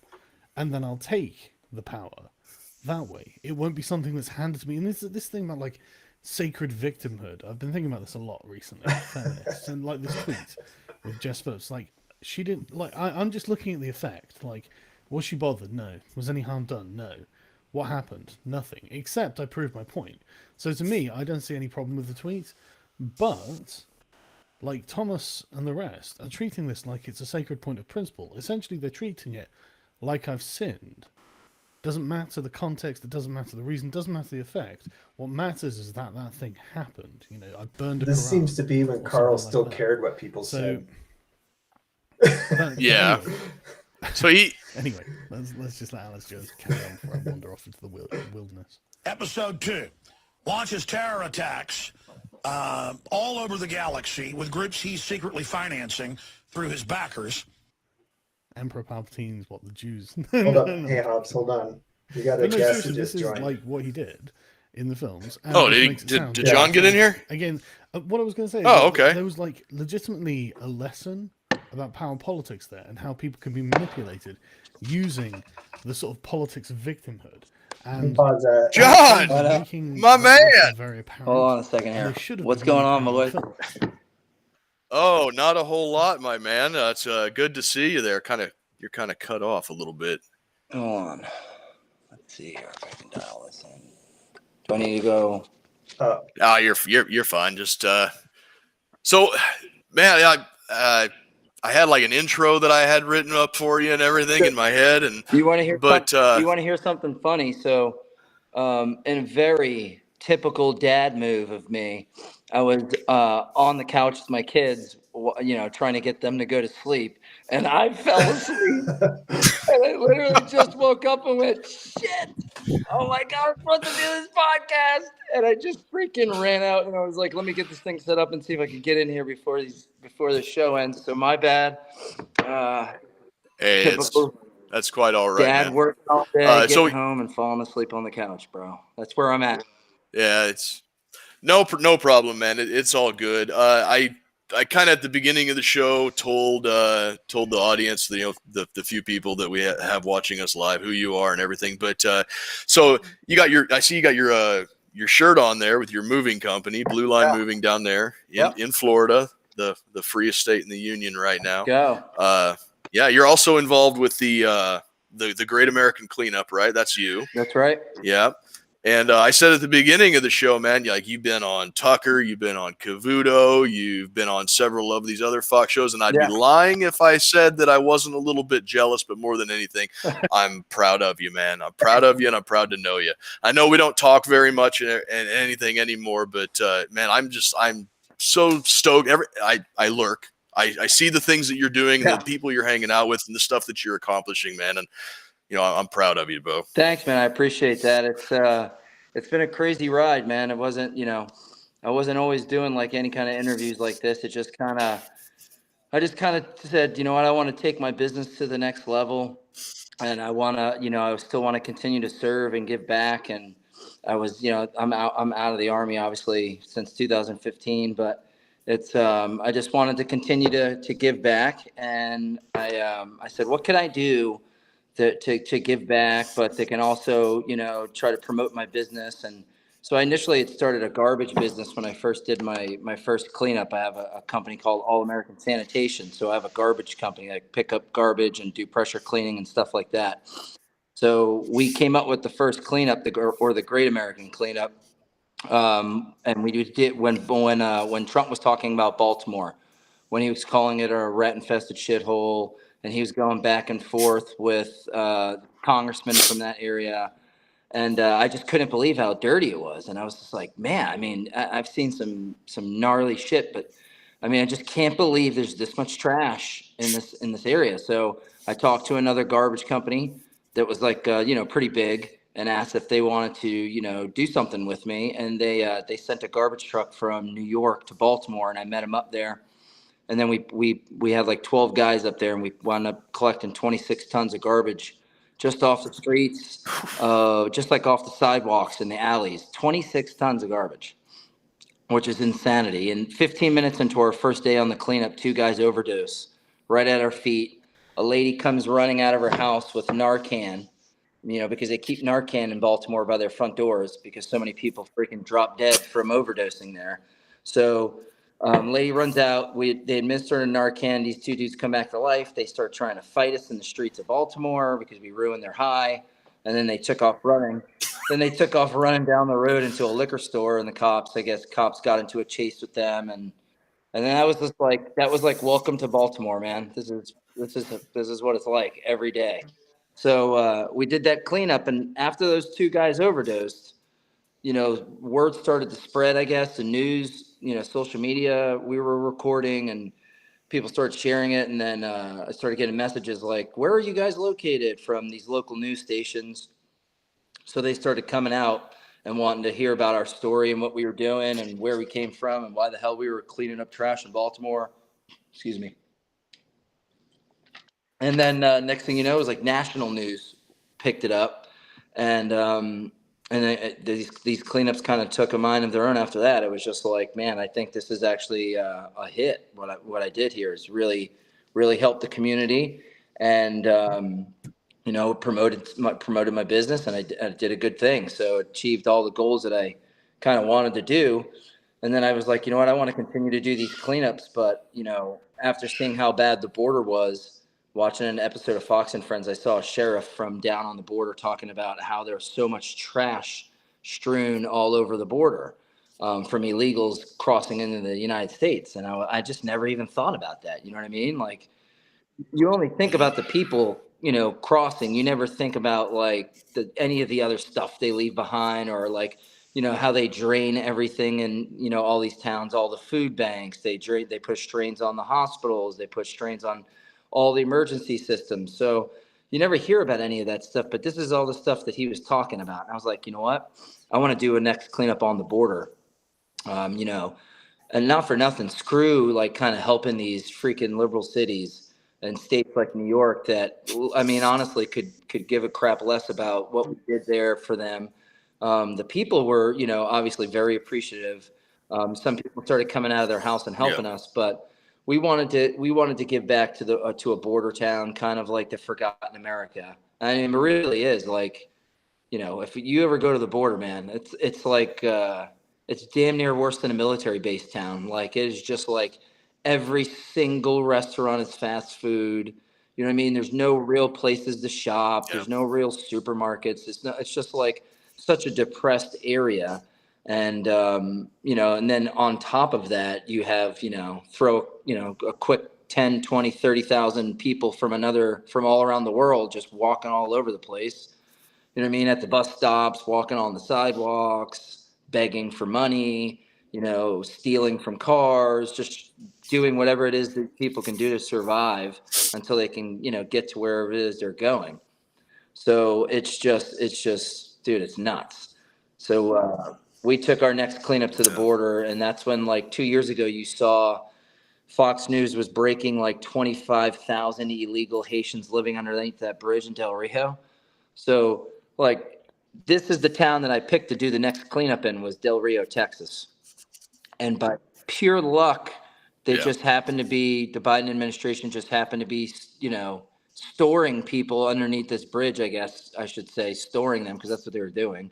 and then I'll take the power that way. It won't be something that's handed to me. And this thing about like sacred victimhood, I've been thinking about this a lot recently. And like this tweet with Jess Phillips, like she didn't like. I'm just looking at the effect. Like, was she bothered? No. Was any harm done? No. What happened? Nothing. Except I proved my point. So to me, I don't see any problem with the tweet, but like Thomas and the rest are treating this like it's a sacred point of principle. Essentially, they're treating it like I've sinned. Doesn't matter the context, it doesn't matter the reason, doesn't matter the effect. What matters is that thing happened. I burned a This Quran seems to be when or Carl something still like that. cared what people said. Yeah. Anyway, So anyway, let's just let Alex Jones carry on before I wander off into the wilderness. Episode 2 launches terror attacks all over the galaxy with groups he's secretly financing through his backers. Emperor Palpatine's what the Jews. Hold on. Hey, Hobbs, hold on. You got a But no, guest seriously, who this just is joined. like what he did in the films. And Oh, it did makes it did sound- John get in here? Again, what I was going to say is Oh, that okay. there was like legitimately a lesson about power politics there and how people can be manipulated using the sort of politics of victimhood. And Pause that. John! making My that man! lesson very apparent. Hold on a second And here. they should have What's been going on, my really boy? apparent in films. Oh, not a whole lot, my man. It's good to see you there. You're kind of cut off a little bit. Hold on. Let's see here if I can dial this in. Do I need to go? Ah, you're fine. Just so, man, I had like an intro that I had written up for you and everything in my head, and You want to hear? But, you want to hear something funny? So, in a very typical dad move of me, I was on the couch with my kids, trying to get them to go to sleep, and I fell asleep. And I literally just woke up and went, "Shit! Oh my God, I'm supposed to do this podcast!" And I just freaking ran out, and I was like, "Let me get this thing set up and see if I can get in here before the show ends." So my bad. hey, that's quite all right, Dad man. working all day, so getting home and falling asleep on the couch, bro. That's where I'm at. Yeah, it's no problem, man. It's all good. I kind of at the beginning of the show told the audience, the few people that we have watching us live, who you are and everything. But so I see you got your shirt on there with your moving company, Blue Line Moving down there in Florida, the freest state in the union right now. Go. Yeah, you're also involved with the Great American Cleanup, right? That's you. That's right. Yeah. And I said at the beginning of the show, man, like you've been on Tucker, you've been on Cavuto, you've been on several of these other Fox shows, and I'd Yeah. be lying if I said that I wasn't a little bit jealous. But more than anything, I'm proud of you, man. I'm proud of you, and I'm proud to know you. I know we don't talk very much and anything anymore, but man, I'm so stoked. I lurk. I see the things that you're doing and Yeah. the people you're hanging out with and the stuff that you're accomplishing, man. And I'm proud of you, Bo. Thanks, man. I appreciate that. It's been a crazy ride, man. It wasn't, I wasn't always doing like any kind of interviews like this. I just kind of said, you know what, I want to take my business to the next level, and I want to, I still want to continue to serve and give back. And I was, I'm out of the Army obviously since 2015, but I just wanted to continue to give back. And I said, what can I do to give back, but they can also, try to promote my business. And so I initially had started a garbage business when I first did my first cleanup. I have a company called All American Sanitation. So I have a garbage company. I pick up garbage and do pressure cleaning and stuff like that. So we came up with the first cleanup, or the Great American Cleanup. And we did when Trump was talking about Baltimore, when he was calling it a rat-infested shithole, and he was going back and forth with congressmen from that area. And I just couldn't believe how dirty it was. And I was just like, man, I mean, I've seen some gnarly shit, but I mean, I just can't believe there's this much trash in this area. So I talked to another garbage company that was like, pretty big, and asked if they wanted to, do something with me. And they sent a garbage truck from New York to Baltimore, and I met them up there. And then we had like 12 guys up there, and we wound up collecting 26 tons of garbage just off the streets, just like off the sidewalks and the alleys. 26 tons of garbage, which is insanity. And 15 minutes into our first day on the cleanup, 2 guys overdose right at our feet. A lady comes running out of her house with Narcan, because they keep Narcan in Baltimore by their front doors because so many people freaking drop dead from overdosing there. So lady runs out. They administer a Narcan. These 2 dudes come back to life. They start trying to fight us in the streets of Baltimore because we ruined their high. And then they took off running. Then they took off running down the road into a liquor store, and the cops got into a chase with them. And then that was like welcome to Baltimore, man. This is what it's like every day. So we did that cleanup, and after those 2 guys overdosed, word started to spread, I guess, the news, social media, we were recording, and people started sharing it. And then I started getting messages like, where are you guys located, from these local news stations. So they started coming out and wanting to hear about our story and what we were doing and where we came from and why the hell we were cleaning up trash in Baltimore. Excuse me. And then next thing you know, it was like national news picked it up. And these cleanups kind of took a mind of their own after that. It was just like, man, I think this is actually a hit. What I did here is really, really helped the community, and promoted my business, and I did a good thing. So achieved all the goals that I kind of wanted to do. And then I was like, you know what, I want to continue to do these cleanups. But, after seeing how bad the border was, watching an episode of Fox and Friends, I saw a sheriff from down on the border talking about how there's so much trash strewn all over the border from illegals crossing into the United States. And I just never even thought about that. You know what I mean? Like, you only think about the people, crossing. You never think about like any of the other stuff they leave behind, or like, how they drain everything in, all these towns, all the food banks. They push drains on the hospitals. They push drains on all the emergency systems. So you never hear about any of that stuff, but this is all the stuff that he was talking about. And I was like, you know what? I want to do a next cleanup on the border, and not for nothing, screw like kind of helping these freaking liberal cities and states like New York that, I mean, honestly could give a crap less about what we did there for them. The people were, obviously very appreciative. Some people started coming out of their house and helping us, but we wanted to give back to a border town, kind of like the forgotten America. I mean, it really is like, if you ever go to the border, man, it's like it's damn near worse than a military base town. Like, it is just like every single restaurant is fast food. You know what I mean? There's no real places to shop. There's no real supermarkets. It's just like such a depressed area. And, and then on top of that, you have, throw, a quick 10, 20, 30,000 people from all around the world, just walking all over the place. You know what I mean? At the bus stops, walking on the sidewalks, begging for money, stealing from cars, just doing whatever it is that people can do to survive until they can, get to wherever it is they're going. So it's just, dude, it's nuts. So we took our next cleanup to the border, and that's when, like, 2 years ago, you saw Fox News was breaking like 25,000 illegal Haitians living underneath that bridge in Del Rio. So, like, this is the town that I picked to do the next cleanup in, was Del Rio, Texas. And by pure luck, the Biden administration just happened to be, storing people underneath this bridge, I guess I should say, storing them, because that's what they were doing.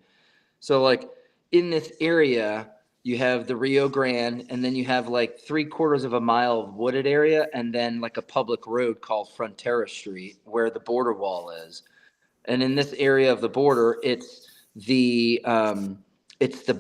So, like, in this area, you have the Rio Grande, and then you have like 3/4 of a mile of wooded area, and then like a public road called Frontera Street, where the border wall is. And in this area of the border, it's the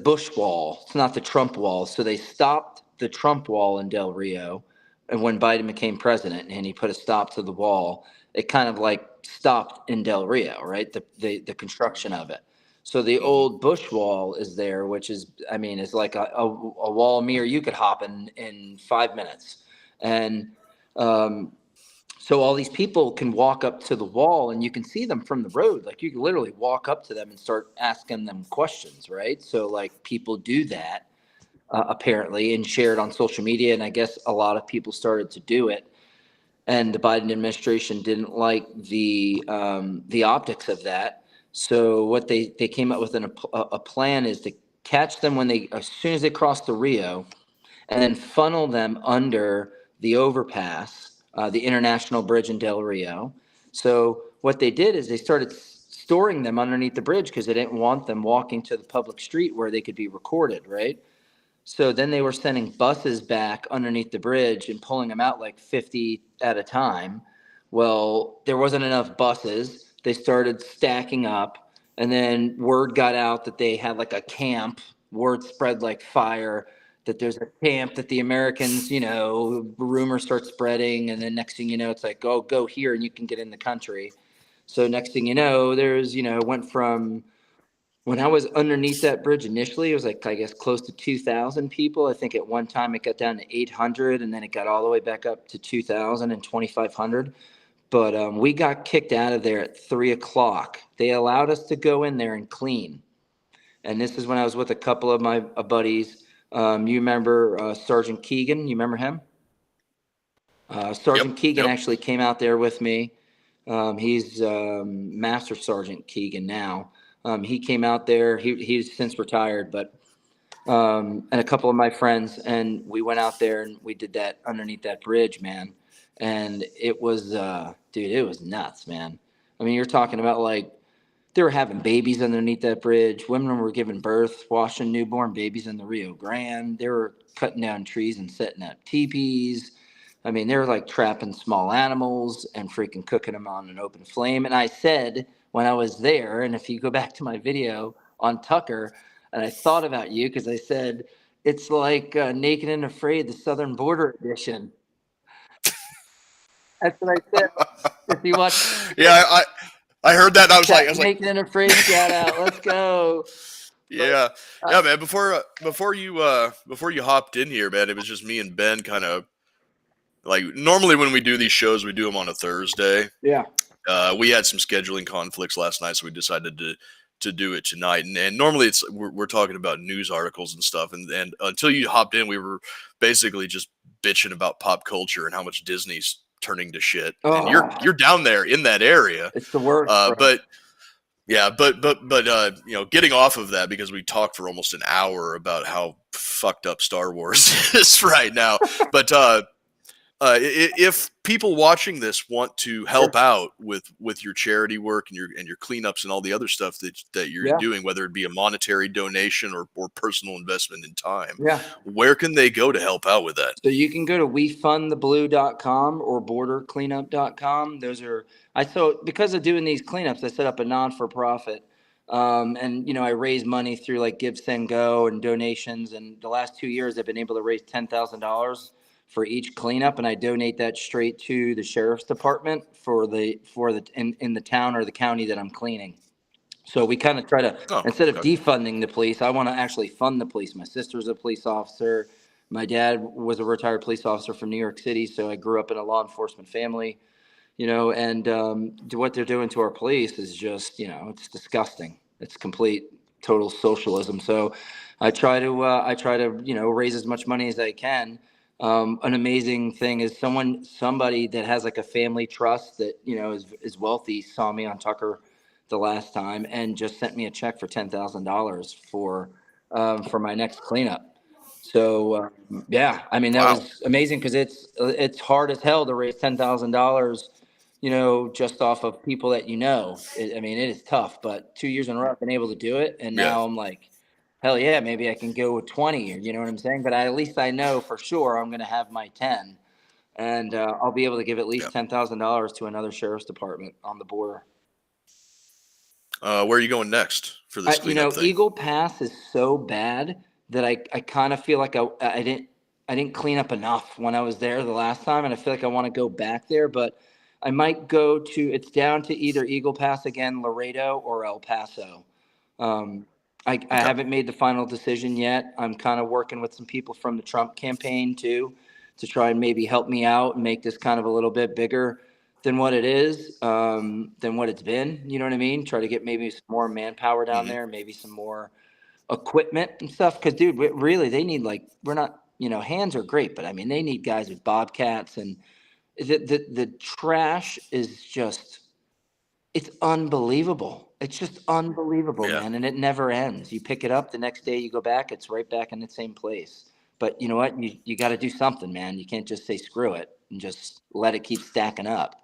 Bush wall. It's not the Trump wall. So they stopped the Trump wall in Del Rio, and when Biden became president and he put a stop to the wall, it kind of like stopped in Del Rio, right? The construction of it. So the old Bush wall is there, which is, is like a wall me or you could hop in 5 minutes. And so all these people can walk up to the wall, and you can see them from the road. Like, you can literally walk up to them and start asking them questions, right? So, like, people do that apparently, and share it on social media. And I guess a lot of people started to do it. And the Biden administration didn't like the optics of that. So what they came up with a plan is to catch them as soon as they cross the Rio, and then funnel them under the overpass, the International Bridge in Del Rio. So what they did is they started storing them underneath the bridge, because they didn't want them walking to the public street where they could be recorded, right? So then they were sending buses back underneath the bridge and pulling them out like 50 at a time. Well, there wasn't enough buses. They started stacking up, and then word got out that they had like a camp. Word spread like fire that there's a camp that the Americans, rumors start spreading. And then next thing you know, it's like, oh, go here and you can get in the country. So next thing you know, there's, went from, when I was underneath that bridge initially, it was like, I guess, close to 2,000 people. I think at one time it got down to 800, and then it got all the way back up to 2,000 and 2,500. But we got kicked out of there at 3:00. They allowed us to go in there and clean. And this is when I was with a couple of my buddies. You remember Sergeant Keegan? You remember him? Sergeant Keegan actually came out there with me. He's Master Sergeant Keegan now. He came out there. He's since retired, but and a couple of my friends, and we went out there and we did that underneath that bridge, man. And it was, dude, it was nuts, man. I mean, you're talking about, like, they were having babies underneath that bridge. Women were giving birth, washing newborn babies in the Rio Grande. They were cutting down trees and setting up teepees. I mean, they were like trapping small animals and freaking cooking them on an open flame. And I said when I was there, and if you go back to my video on Tucker, and I thought about you, because I said, it's like Naked and Afraid, the Southern Border Edition. That's what I said. If you watch, I heard that, and I was like, Naked and Afraid, shout out, let's go. Yeah, man. Before you hopped in here, man, it was just me and Ben, kind of like, normally when we do these shows, we do them on a Thursday. Yeah. We had some scheduling conflicts last night, so we decided to do it tonight. And normally we're talking about news articles and stuff. And until you hopped in, we were basically just bitching about pop culture and how much Disney's turning to shit. And you're down there in that area. It's the worst. But getting off of that, because we talked for almost an hour about how fucked up Star Wars is right now. But if people watching this want to help out with your charity work and your cleanups and all the other stuff that you're doing, whether it be a monetary donation or personal investment in time, where can they go to help out with that? So you can go to wefundtheblue.com or bordercleanup.com. Those are, because of doing these cleanups, I set up a non-for-profit And, I raise money through like Give, Send, Go and donations. And the last 2 years, I've been able to raise $10,000 for each cleanup. And I donate that straight to the sheriff's department in the town or the county that I'm cleaning. So we kind of try to, Oh, instead of okay. defunding the police, I want to actually fund the police. My sister's a police officer. My dad was a retired police officer from New York City. So I grew up in a law enforcement family, and what they're doing to our police is just, it's disgusting. It's complete, total socialism. So I try to, raise as much money as I can. An amazing thing is somebody that has like a family trust that, is wealthy saw me on Tucker the last time and just sent me a check for $10,000 for my next cleanup. So yeah, I mean, that Wow. was amazing because it's hard as hell to raise $10,000, just off of people that I mean, it is tough, but 2 years in a row I've been able to do it, and Yeah. now I'm like, hell yeah, maybe I can go with 20, or you know what I'm saying? But at least I know for sure I'm going to have my 10, and I'll be able to give at least $10,000 to another sheriff's department on the border. Where are you going next for this cleanup thing? Eagle Pass is so bad that I kind of feel like I didn't clean up enough when I was there the last time, and I feel like I want to go back there, but I might it's down to either Eagle Pass again, Laredo, or El Paso. I haven't made the final decision yet. I'm kind of working with some people from the Trump campaign too, to try and maybe help me out and make this kind of a little bit bigger than what it is, than what it's been. You know what I mean? Try to get maybe some more manpower down there, maybe some more equipment and stuff. Cause dude, really, they need we're not, hands are great, but I mean, they need guys with bobcats, and the trash is just, it's unbelievable. It's just unbelievable, Yeah. man. And it never ends. You pick it up the next day, you go back, it's right back in the same place. But you know what? You got to do something, man. You can't just say screw it and just let it keep stacking up.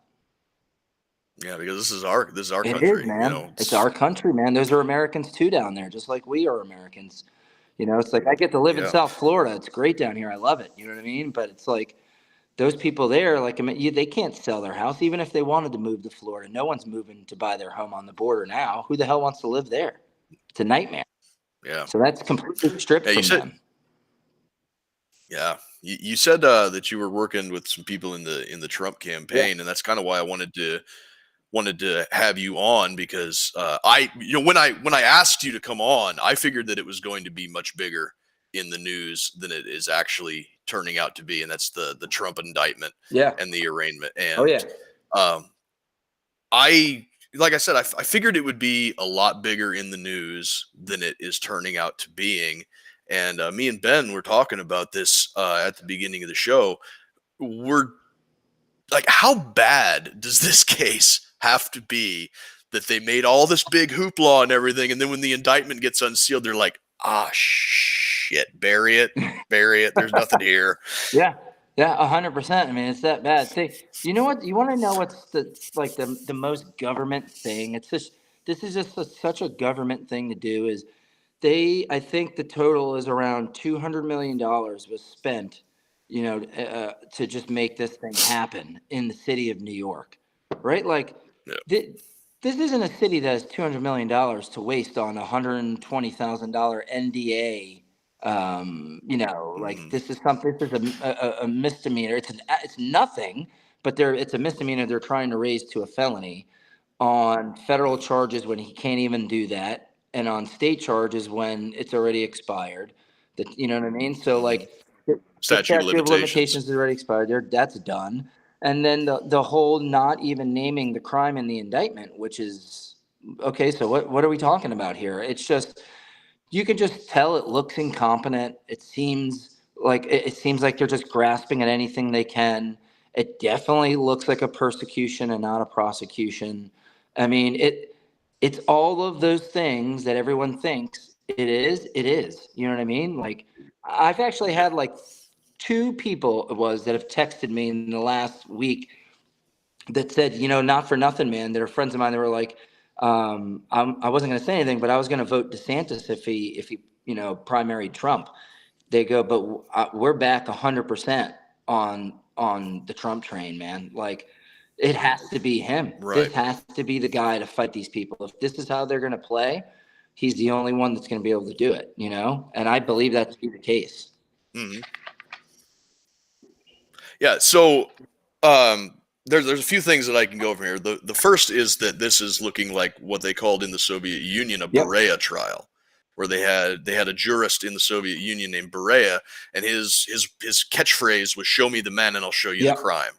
Yeah, because this is our It country. is, man. It's our country, man. Those are Americans too down there, just like we are Americans. It's like I get to live in South Florida. It's great down here. I love it. You know what I mean? But it's like those people there, like, I mean, they can't sell their house even if they wanted to move to Florida. No one's moving to buy their home on the border now. Who the hell wants to live there? It's a nightmare. Yeah. So that's completely stripped from them. Yeah, you said that you were working with some people in the Trump campaign, and that's kind of why I wanted to have you on, because when I asked you to come on, I figured that it was going to be much bigger in the news than it is actually turning out to be, and that's the Trump indictment and the arraignment. And like I said, I figured it would be a lot bigger in the news than it is turning out to being. And me and Ben were talking about this at the beginning of the show. We're like, how bad does this case have to be that they made all this big hoopla and everything, and then when the indictment gets unsealed, they're like, shit, bury it. There's nothing here. Yeah, 100%. I mean, it's that bad. You know what? You want to know what's the most government thing? It's just, this is just such a government thing to do. Is I think the total is around $200 million was spent, to just make this thing happen in the city of New York, right? Like, this isn't a city that has $200 million to waste on $120,000 NDA. This is something. This is a misdemeanor. It's nothing, but it's a misdemeanor. They're trying to raise to a felony on federal charges when he can't even do that, and on state charges when it's already expired. You know what I mean? So like, the statute of limitations is already expired. That's done. And then the whole not even naming the crime in the indictment, which is okay. So what are we talking about here? It's just, you can just tell it looks incompetent. It seems like they're just grasping at anything they can. It definitely looks like a persecution and not a prosecution. I mean, it's all of those things that everyone thinks it is. You know what I mean? Like, I've actually had like 2 people that have texted me in the last week that said, not for nothing, man. They're friends of mine. They were like, I wasn't going to say anything, but I was going to vote DeSantis if he primaried Trump. They go, but we're back 100% on the Trump train, man. Like, it has to be him. Right. This has to be the guy to fight these people. If this is how they're going to play, he's the only one that's going to be able to do it, you know? And I believe that to be the case. Mhm. Yeah. So there's a few things that I can go over here. The first is that this is looking like what they called in the Soviet Union a Yep. Berea trial, where they had a jurist in the Soviet Union named Berea, and his catchphrase was "Show me the man, and I'll show you Yep. the crime."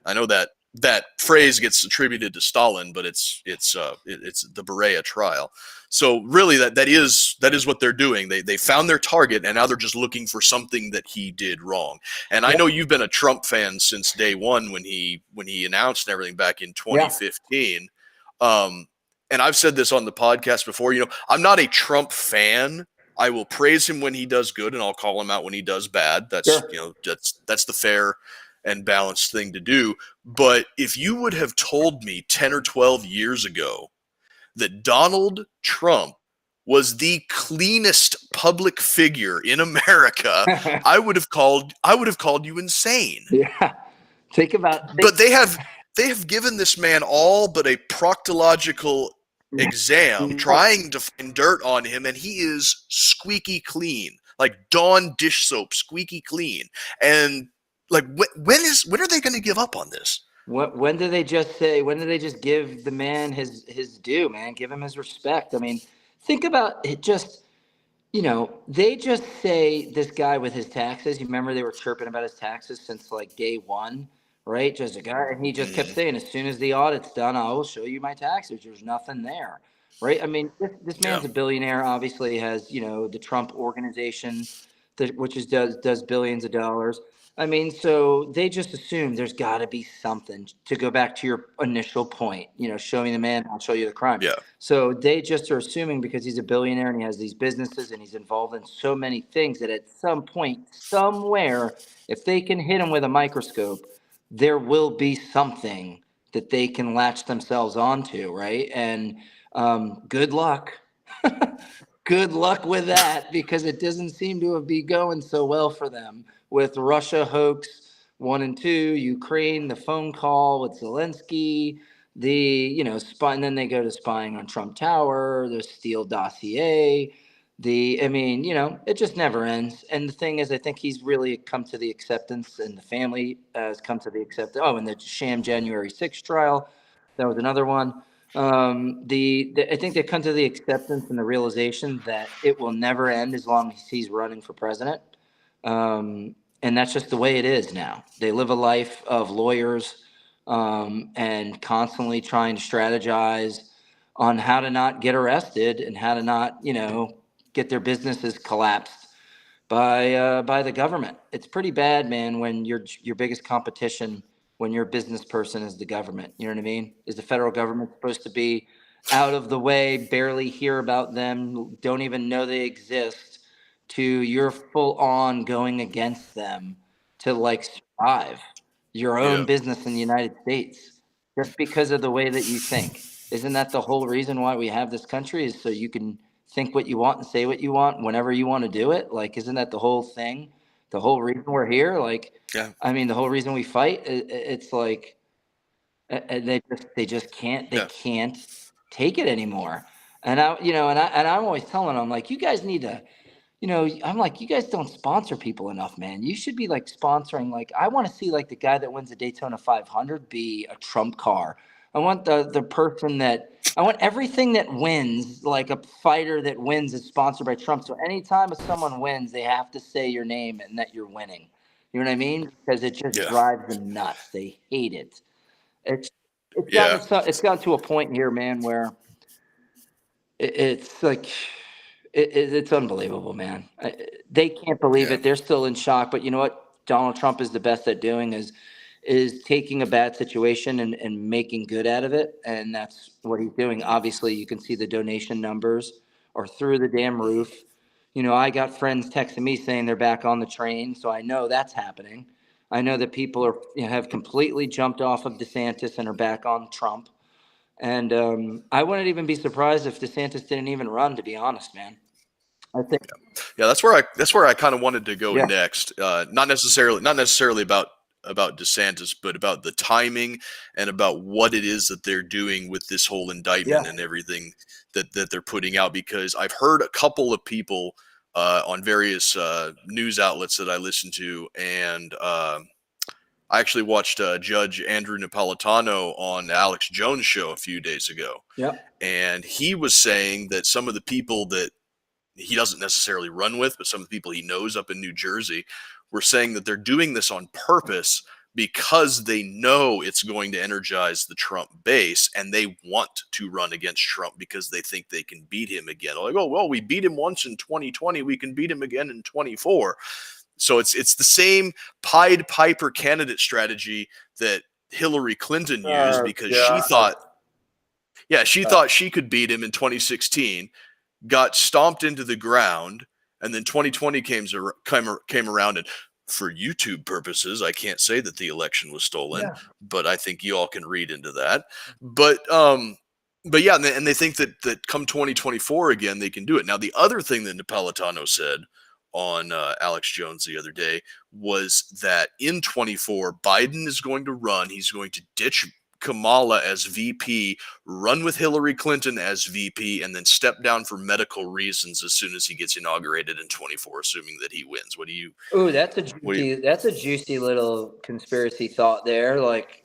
I know that phrase gets attributed to Stalin, but it's the Berea trial. So really, that is what they're doing. They found their target, and now they're just looking for something that he did wrong. And I know you've been a Trump fan since day one when he announced everything back in 2015. And I've said this on the podcast before. You know, I'm not a Trump fan. I will praise him when he does good, and I'll call him out when he does bad. That's Sure. you know that's the fair and balanced thing to do. But if you would have told me 10 or 12 years ago that Donald Trump was the cleanest public figure in America, I would have called you insane. Yeah. But they have given this man all but a proctological exam, trying to find dirt on him, and he is squeaky clean, like Dawn dish soap, squeaky clean. And like, when are they going to give up on this? When do they just give the man his due, man? Give him his respect. I mean, think about it. Just, you know, they just say this guy with his taxes. You remember they were chirping about his taxes since like day one, right? Just a guy, and he just kept saying, as soon as the audit's done, I will show you my taxes. There's nothing there, right? I mean, this man's a billionaire. Obviously, has, you know, the Trump organization, which does billions of dollars. I mean, so they just assume there's got to be something. To go back to your initial point, you know, show me the man, I'll show you the crime. Yeah. So they just are assuming because he's a billionaire and he has these businesses and he's involved in so many things that at some point, somewhere, if they can hit him with a microscope, there will be something that they can latch themselves onto, right? And good luck. Good luck with that, because it doesn't seem to be going so well for them with Russia hoax 1 and 2, Ukraine, the phone call with Zelensky, the, you know, spy, and then they go to spying on Trump Tower, the Steele dossier, I mean, you know, it just never ends. And the thing is, I think he's really come to the acceptance, and the family has come to the acceptance. Oh, and the sham January 6th trial, that was another one. I think they come to the acceptance and the realization that it will never end as long as he's running for president. And that's just the way it is now. They live a life of lawyers, and constantly trying to strategize on how to not get arrested and how to not, you know, get their businesses collapsed by the government. It's pretty bad, man, when your biggest competition, when you're a business person, is the government. You know what I mean? Is the federal government supposed to be out of the way, barely hear about them, don't even know they exist, to you're full on going against them to like survive your own business in the United States just because of the way that you think? Isn't that the whole reason why we have this country, is so you can think what you want and say what you want whenever you want to do it? Like, isn't that the whole thing? The whole reason we're here? Like, I mean, the whole reason we fight, it's like they just can't take it anymore. And I'm always telling them, like, you guys need to, you know, I'm like, you guys don't sponsor people enough, man. You should be like sponsoring, like, I want to see like the guy that wins the Daytona 500 be a Trump car. I want the person that, I want everything that wins, like a fighter that wins, is sponsored by Trump. So anytime someone wins, they have to say your name and that you're winning. You know what I mean? Because it just drives them nuts. They hate it. It's gotten to a point here, man, where it's like, it's unbelievable, man. They can't believe it. They're still in shock. But you know what Donald Trump is the best at doing is taking a bad situation and making good out of it. And that's what he's doing. Obviously, you can see the donation numbers are through the damn roof. You know, I got friends texting me saying they're back on the train. So I know that's happening. I know that people have completely jumped off of DeSantis and are back on Trump. And I wouldn't even be surprised if DeSantis didn't even run, to be honest, man. I think. Yeah, that's where I kind of wanted to go next. Not necessarily about about DeSantis, but about the timing and about what it is that they're doing with this whole indictment and everything that they're putting out. Because I've heard a couple of people on various news outlets that I listen to, and I actually watched Judge Andrew Napolitano on Alex Jones' show a few days ago. Yep. And he was saying that some of the people that he doesn't necessarily run with, but some of the people he knows up in New Jersey were saying that they're doing this on purpose because they know it's going to energize the Trump base, and they want to run against Trump because they think they can beat him again. Like, oh, well, we beat him once in 2020. We can beat him again in 24. So it's the same Pied Piper candidate strategy that Hillary Clinton used, because she thought she could beat him in 2016, got stomped into the ground, and then 2020 came around, and for YouTube purposes, I can't say that the election was stolen, but I think you all can read into that. But yeah, and they think that come 2024 again, they can do it. Now, the other thing that Napolitano said on Alex Jones the other day was that in 24, Biden is going to run. He's going to ditch Kamala as VP, run with Hillary Clinton as VP, and then step down for medical reasons as soon as he gets inaugurated in 24, assuming that he wins. What do you? Ooh, that's a juicy little conspiracy thought there. Like,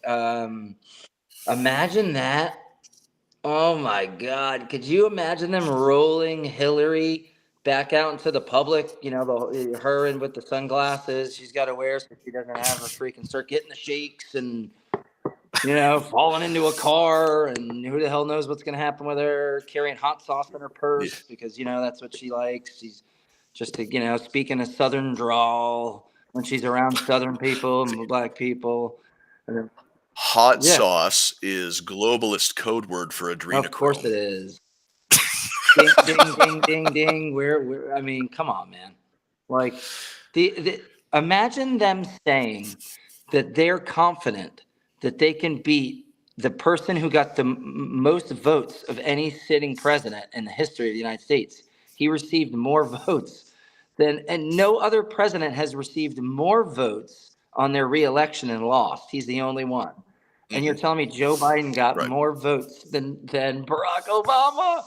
imagine that. Oh my God. Could you imagine them rolling Hillary back out into the public? You know, her and with the sunglasses she's got to wear so she doesn't have her freaking start getting the shakes and, you know, falling into a car, and who the hell knows what's going to happen with her, carrying hot sauce in her purse because, you know, that's what she likes. She's just, you know, speaking a Southern drawl when she's around Southern people and black people. And then, hot sauce is globalist code word for adrenochrome. Of course it is. Ding, ding, ding, ding, ding. I mean, come on, man. Like, imagine them saying that they're confident that they can beat the person who got the most votes of any sitting president in the history of the United States. He received more votes and no other president has received more votes on their reelection and lost. He's the only one. And you're telling me Joe Biden got more votes than Barack Obama?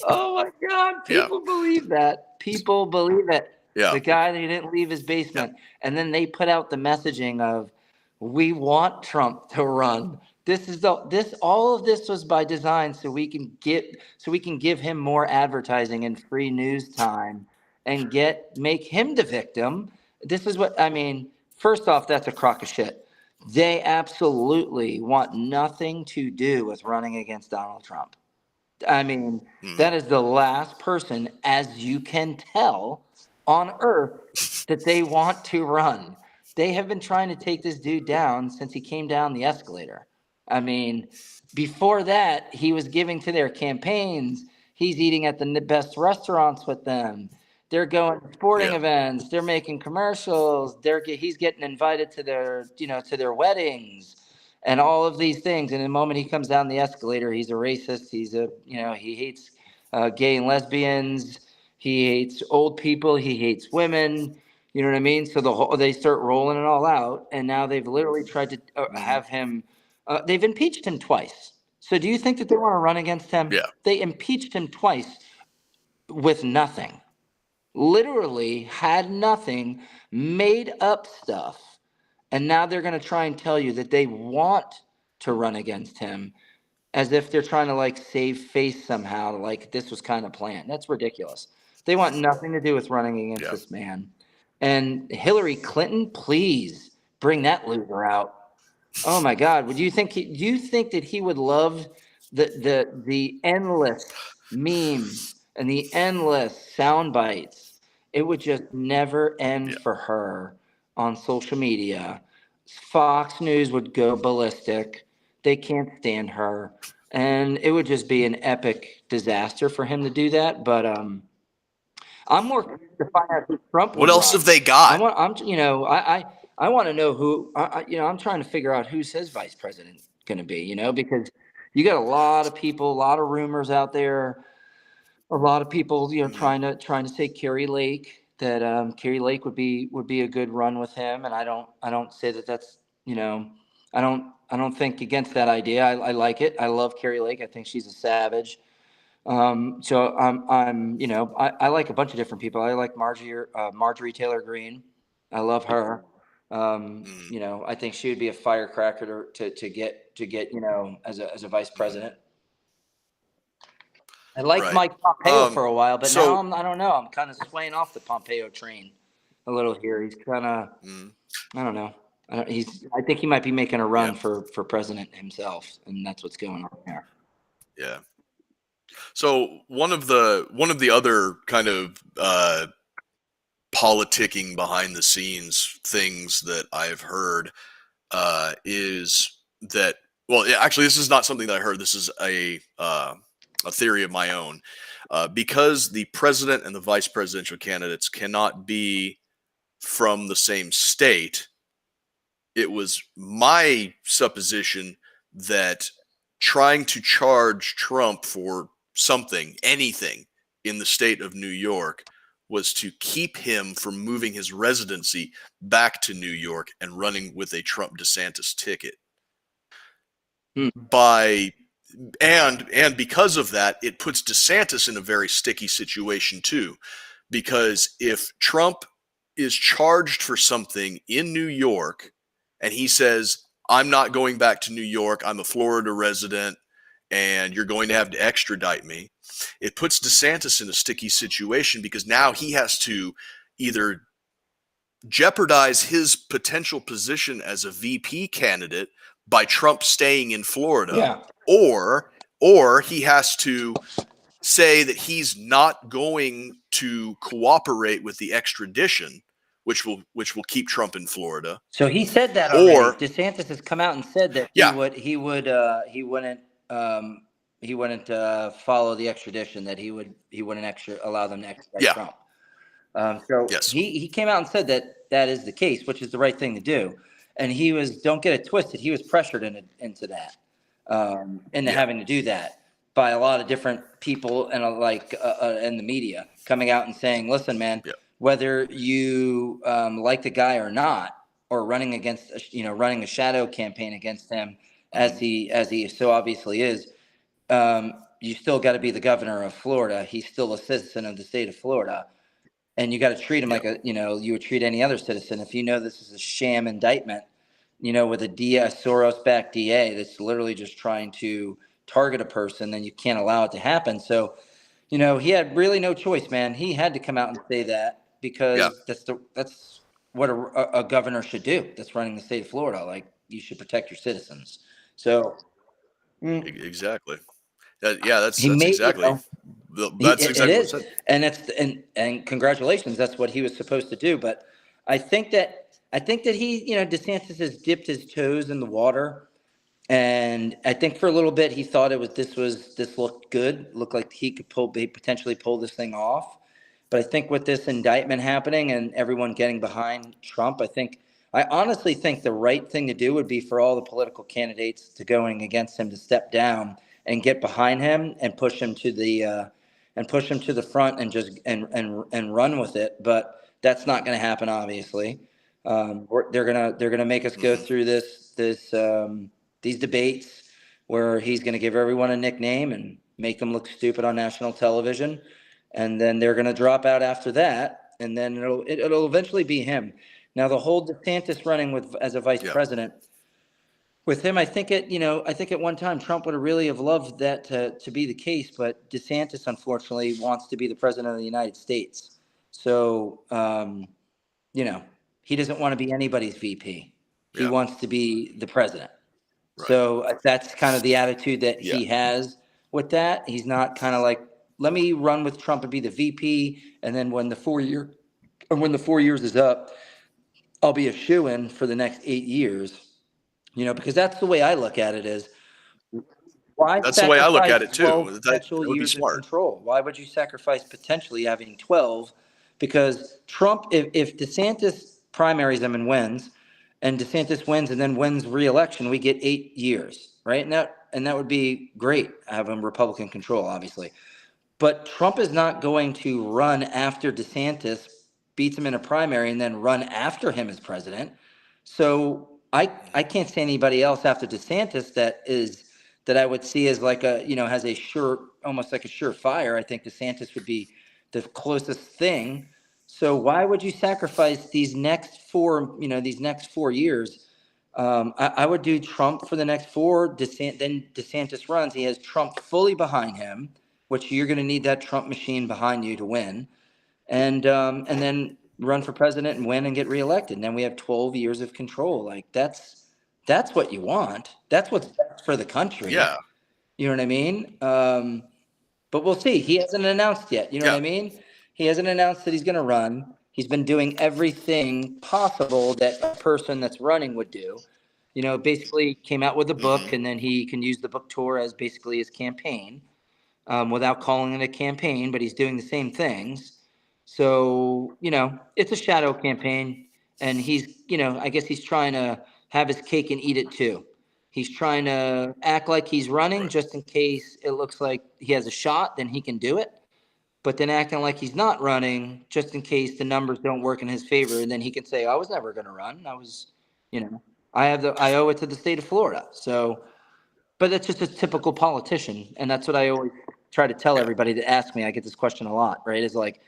Oh my God. People believe that. People believe it. Yeah. The guy that didn't leave his basement. And then they put out the messaging of, we want Trump to run. All of this was by design so we can give him more advertising and free news time and make him the victim. This is what I mean. First off, that's a crock of shit. They absolutely want nothing to do with running against Donald Trump. I mean, that is the last person, as you can tell, on earth that they want to run. They have been trying to take this dude down since he came down the escalator. I mean, before that, he was giving to their campaigns. He's eating at the best restaurants with them. They're going to sporting events. They're making commercials. He's getting invited to their weddings and all of these things. And the moment he comes down the escalator, he's a racist. He hates gay and lesbians. He hates old people. He hates women. You know what I mean? So they start rolling it all out. And now they've literally tried to have him. They've impeached him twice. So do you think that they want to run against him? Yeah. They impeached him twice with nothing. Literally had nothing, made up stuff. And now they're going to try and tell you that they want to run against him as if they're trying to like save face somehow. Like this was kind of planned. That's ridiculous. They want nothing to do with running against this man. And Hillary Clinton, please bring that loser out. Oh my God. Do you think that he would love the endless memes and the endless sound bites? It would just never end for her on social media. Fox News would go ballistic. They can't stand her. And it would just be an epic disaster for him to do that. But I'm more curious to find out who Trump would What else run. have they got? I want to know who. I'm trying to figure out who's his vice president going to be. Because you got a lot of people, a lot of rumors out there. A lot of people, trying to say Kerry Lake, that Kerry Lake would be a good run with him, and I don't say that that's you know, I don't think against that idea. I like it. I love Carrie Lake. I think she's a savage. So I'm, I like a bunch of different people. I like Marjorie Taylor Greene. I love her. I think she would be a firecracker to get, as a vice president. I liked Right. Mike Pompeo for a while, but now So I don't know. I'm kind of swaying off the Pompeo train a little here. He's kind of, I don't know. I think he might be making a run for president himself, and that's what's going on there. yeah. So one of the other kind of politicking behind the scenes things that I've heard is that, well, yeah, actually, this is not something that I heard. This is a theory of my own. Because the president and the vice presidential candidates cannot be from the same state, it was my supposition that trying to charge Trump for anything in the state of New York was to keep him from moving his residency back to New York and running with a Trump DeSantis ticket. And because of that, it puts DeSantis in a very sticky situation too, because if Trump is charged for something in New York and he says, I'm not going back to New York, I'm a Florida resident, and you're going to have to extradite me, it puts DeSantis in a sticky situation because now he has to either jeopardize his potential position as a VP candidate by Trump staying in Florida, or he has to say that he's not going to cooperate with the extradition, which will keep Trump in Florida. So he said that already. DeSantis has come out and said that he wouldn't follow the extradition, that he wouldn't allow them to extradite Trump. He came out and said that is the case, which is the right thing to do. And don't get it twisted, he was pressured into that, having to do that by a lot of different people and and the media coming out and saying, listen, man, whether you like the guy or not, or running a shadow campaign against him as he so obviously is, you still got to be the governor of Florida. He's still a citizen of the state of Florida. And you got to treat him like you would treat any other citizen. If you know this is a sham indictment, with a Soros-backed DA that's literally just trying to target a person, then you can't allow it to happen. So, he had really no choice, man. He had to come out and say that because that's what a governor should do. That's running the state of Florida. Like, you should protect your citizens. So, exactly. That's exactly. That's exactly what it said. And congratulations, that's what he was supposed to do. But I think that he, DeSantis has dipped his toes in the water, and I think for a little bit he thought this looked good, looked like he could potentially pull this thing off. But I think with this indictment happening and everyone getting behind Trump, I honestly think the right thing to do would be for all the political candidates going against him to step down and get behind him and push him to the front and just and run with it. But that's not going to happen, obviously. They're gonna make us go through these debates where he's going to give everyone a nickname and make them look stupid on national television, and then they're going to drop out after that, and then it'll eventually be him. Now, the whole DeSantis running as a vice president. With him, I think at one time Trump would have loved that to be the case, but DeSantis unfortunately wants to be the president of the United States. So, he doesn't want to be anybody's VP. He wants to be the president. Right. So that's kind of the attitude that he has with that. He's not kind of like, let me run with Trump and be the VP, and then when the 4 years is up, I'll be a shoo-in for the next 8 years. Because that's the way I look at it is, why that's the way I look at it too. That would be smart. Control? Why would you sacrifice potentially having 12? Because Trump, if DeSantis primaries him and wins, and DeSantis wins and then wins re-election, we get 8 years, right? And that would be great, having Republican control, obviously. But Trump is not going to run after DeSantis beats him in a primary and then run after him as president. So I can't see anybody else after DeSantis that I would see as like a, has a almost like a surefire. I think DeSantis would be the closest thing. So why would you sacrifice these next 4 years? I would do Trump for the next 4. Then DeSantis runs. He has Trump fully behind him, which you're going to need that Trump machine behind you to win, and then run for president and win and get reelected. And then we have 12 years of control. Like that's what you want. That's what's best for the country. Yeah. You know what I mean? But we'll see. He hasn't announced yet. You know what I mean? He hasn't announced that he's going to run. He's been doing everything possible that a person that's running would do. Basically came out with a book, and then he can use the book tour as basically his campaign, without calling it a campaign, but he's doing the same things. So, it's a shadow campaign, and he's, I guess he's trying to have his cake and eat it too. He's trying to act like he's running just in case it looks like he has a shot, then he can do it. But then acting like he's not running just in case the numbers don't work in his favor. And then he can say, I was never going to run. I owe it to the state of Florida. So, but that's just a typical politician. And that's what I always try to tell everybody that asks me. I get this question a lot, right? Is like,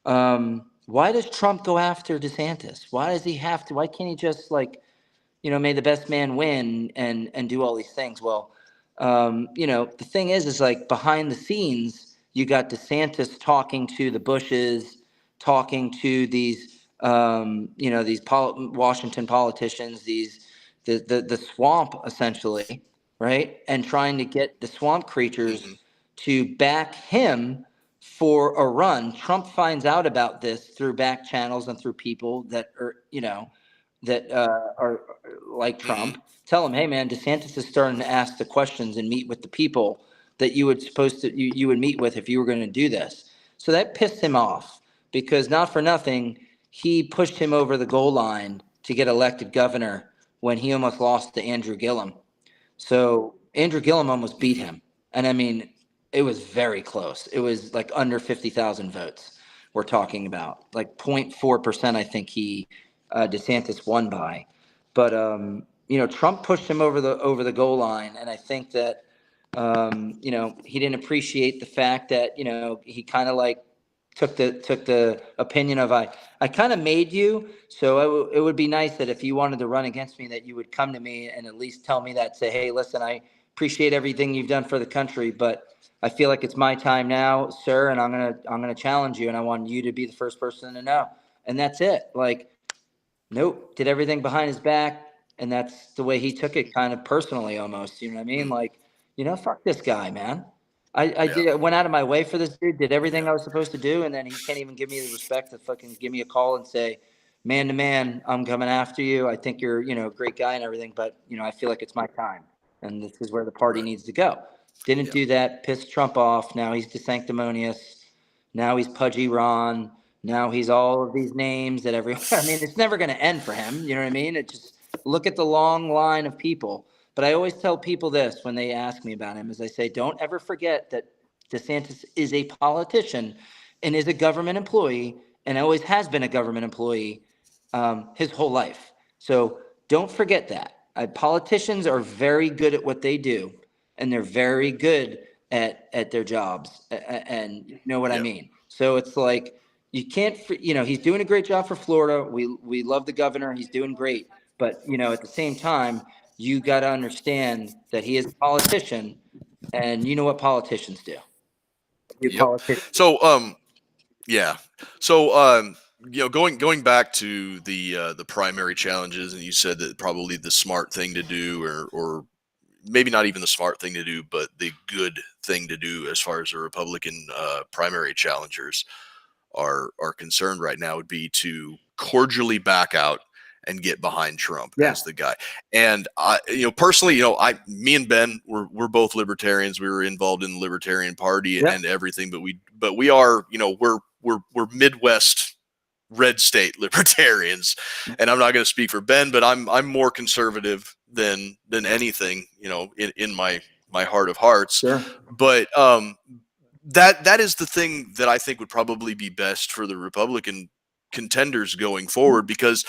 why does Trump go after DeSantis? Why does he have to? Why can't he just may the best man win and do all these things? Well, the thing is like behind the scenes, you got DeSantis talking to the Bushes, talking to these, Washington politicians, the swamp essentially, right? And trying to get the swamp creatures to back him for a run. Trump finds out about this through back channels and through people that are, are like Trump. Tell him, hey man, DeSantis is starting to ask the questions and meet with the people that you would meet with if you were going to do this. So that pissed him off, because not for nothing, he pushed him over the goal line to get elected governor when he almost lost to Andrew Gillum. So Andrew Gillum almost beat him. And I mean, it was very close. It was like under 50,000 votes we're talking about, like 0.4%. I think DeSantis won by, but Trump pushed him over the goal line. And I think that, he didn't appreciate the fact that, he kind of like took the opinion of, I kind of made you. So it would be nice that if you wanted to run against me, that you would come to me and at least tell me that, say, hey, listen, I appreciate everything you've done for the country, but I feel like it's my time now, sir. And I'm going to challenge you. And I want you to be the first person to know. And that's it. Like, nope, did everything behind his back. And that's the way he took it, kind of personally almost. You know what I mean? Like, fuck this guy, man. I went out of my way for this dude, did everything I was supposed to do, and then he can't even give me the respect to fucking give me a call and say, man to man, I'm coming after you. I think you're, a great guy and everything, but, I feel like it's my time, and this is where the party needs to go. Didn't do that, pissed Trump off. Now he's DeSanctimonious. Now he's Pudgy Ron. Now he's all of these names that everyone, I mean, it's never going to end for him. You know what I mean? It just, look at the long line of people. But I always tell people this when they ask me about him, is I say, don't ever forget that DeSantis is a politician and is a government employee, and always has been a government employee his whole life. So don't forget that. Politicians are very good at what they do, and they're very good at their jobs, and you know what I mean? So it's like, you can't, he's doing a great job for Florida. We love the governor. He's doing great. But, at the same time, you got to understand that he is a politician, and you know what politicians do. So, yeah. So, going back to the primary challenges, and you said that probably the smart thing to do, or maybe not even the smart thing to do, but the good thing to do as far as the Republican primary challengers are concerned right now, would be to cordially back out and get behind Trump as the guy. And I, personally, me and Ben, we're both libertarians. We were involved in the Libertarian Party and everything, but we are, we're Midwest red state libertarians. And I'm not going to speak for Ben, but I'm more conservative than anything, in my heart of hearts. Sure. But that is the thing that I think would probably be best for the Republican contenders going forward, because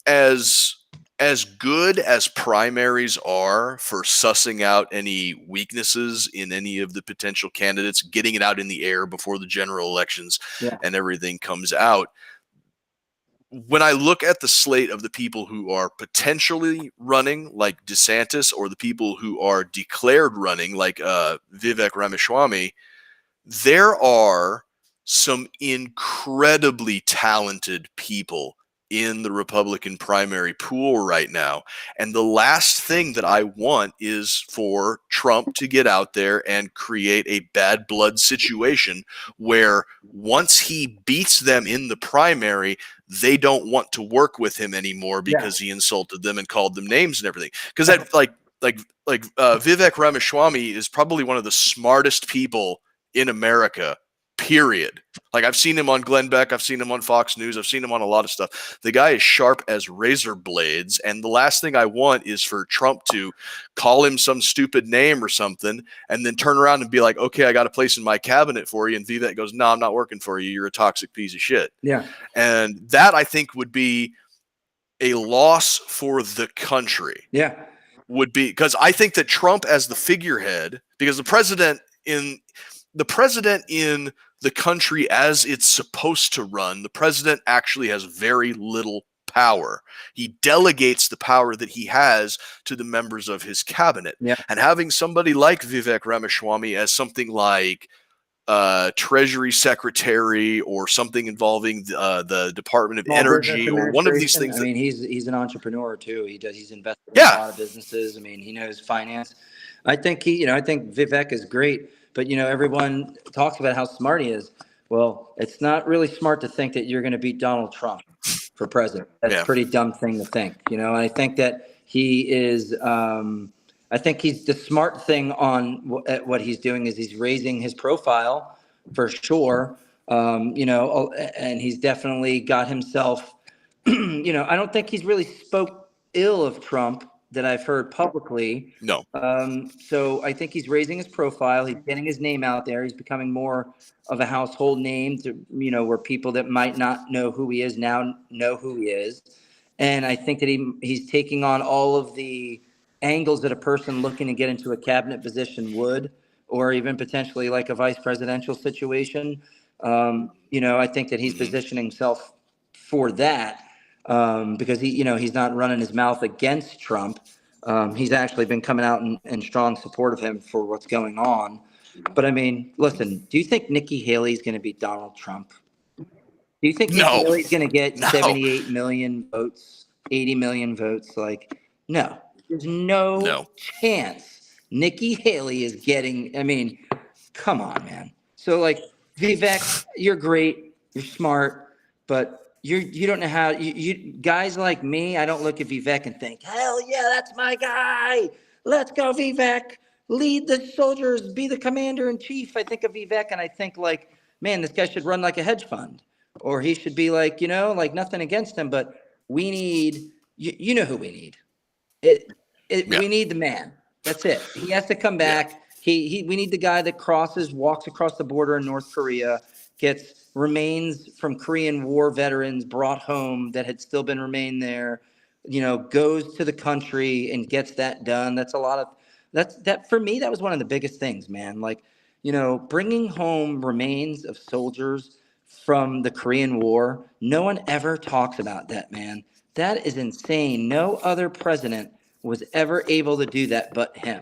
as as good as primaries are for sussing out any weaknesses in any of the potential candidates, getting it out in the air before the general elections Yeah. and everything comes out, when I look at the slate of the people who are potentially running, like DeSantis, or the people who are declared running, like Vivek Ramaswamy, there are some incredibly talented people in the Republican primary pool right now. And the last thing that I want is for Trump to get out there and create a bad blood situation where once he beats them in the primary, they don't want to work with him anymore because he insulted them and called them names and everything. Because that like Vivek Ramaswamy is probably one of the smartest people in America, period. Like, I've seen him on Glenn Beck, I've seen him on Fox News, I've seen him on a lot of stuff. The guy is sharp as razor blades, and the last thing I want is for Trump to call him some stupid name or something and then turn around and be like, okay, I got a place in my cabinet for you, and Vivek goes, no, I'm not working for you, you're a toxic piece of shit. Yeah. And that, I think, would be a loss for the country. Yeah. Would be, because I think that Trump as the figurehead, because the president in the country as it's supposed to run, the president actually has very little power. He delegates the power that he has to the members of his cabinet. Yeah. And having somebody like Vivek Ramaswamy as something like Treasury Secretary or something involving the Department of Energy or one of these things. I mean, he's an entrepreneur too. He's invested in a lot of businesses. I mean, he knows finance. I think I think Vivek is great, but everyone talks about how smart he is. Well, it's not really smart to think that you're going to beat Donald Trump for president. That's a pretty dumb thing to think. And I think that he is. I think he's the smart thing on what he's doing is he's raising his profile for sure. And he's definitely got himself, I don't think he's really spoke ill of Trump that I've heard publicly. No. So I think he's raising his profile. He's getting his name out there. He's becoming more of a household name to, where people that might not know who he is now know who he is. And I think that he's taking on all of the angles that a person looking to get into a cabinet position would, or even potentially like a vice presidential situation. I think that he's positioning himself for that because he's not running his mouth against Trump. He's actually been coming out in strong support of him for what's going on. But I mean, listen, do you think Nikki Haley is going to beat Donald Trump? Do you think Nikki Haley's going to get 78 million votes, 80 million votes? Like, no. There's no chance Nikki Haley is getting, I mean, come on, man. So like Vivek, you're great, you're smart, but you don't know how you guys like me, I don't look at Vivek and think, hell yeah, that's my guy. Let's go, Vivek. Lead the soldiers, be the commander in chief. I think of Vivek and I think like, man, this guy should run like a hedge fund. Or he should be like, like nothing against him, but we need, you know who we need. We need the man. That's it. He has to come back. We need the guy that walks across the border in North Korea, gets remains from Korean War veterans brought home that had still been remained there, goes to the country and gets that done. That's a lot of that for me. That was one of the biggest things, man. Like, bringing home remains of soldiers from the Korean War. No one ever talks about that, man. That is insane. No other president was ever able to do that but him.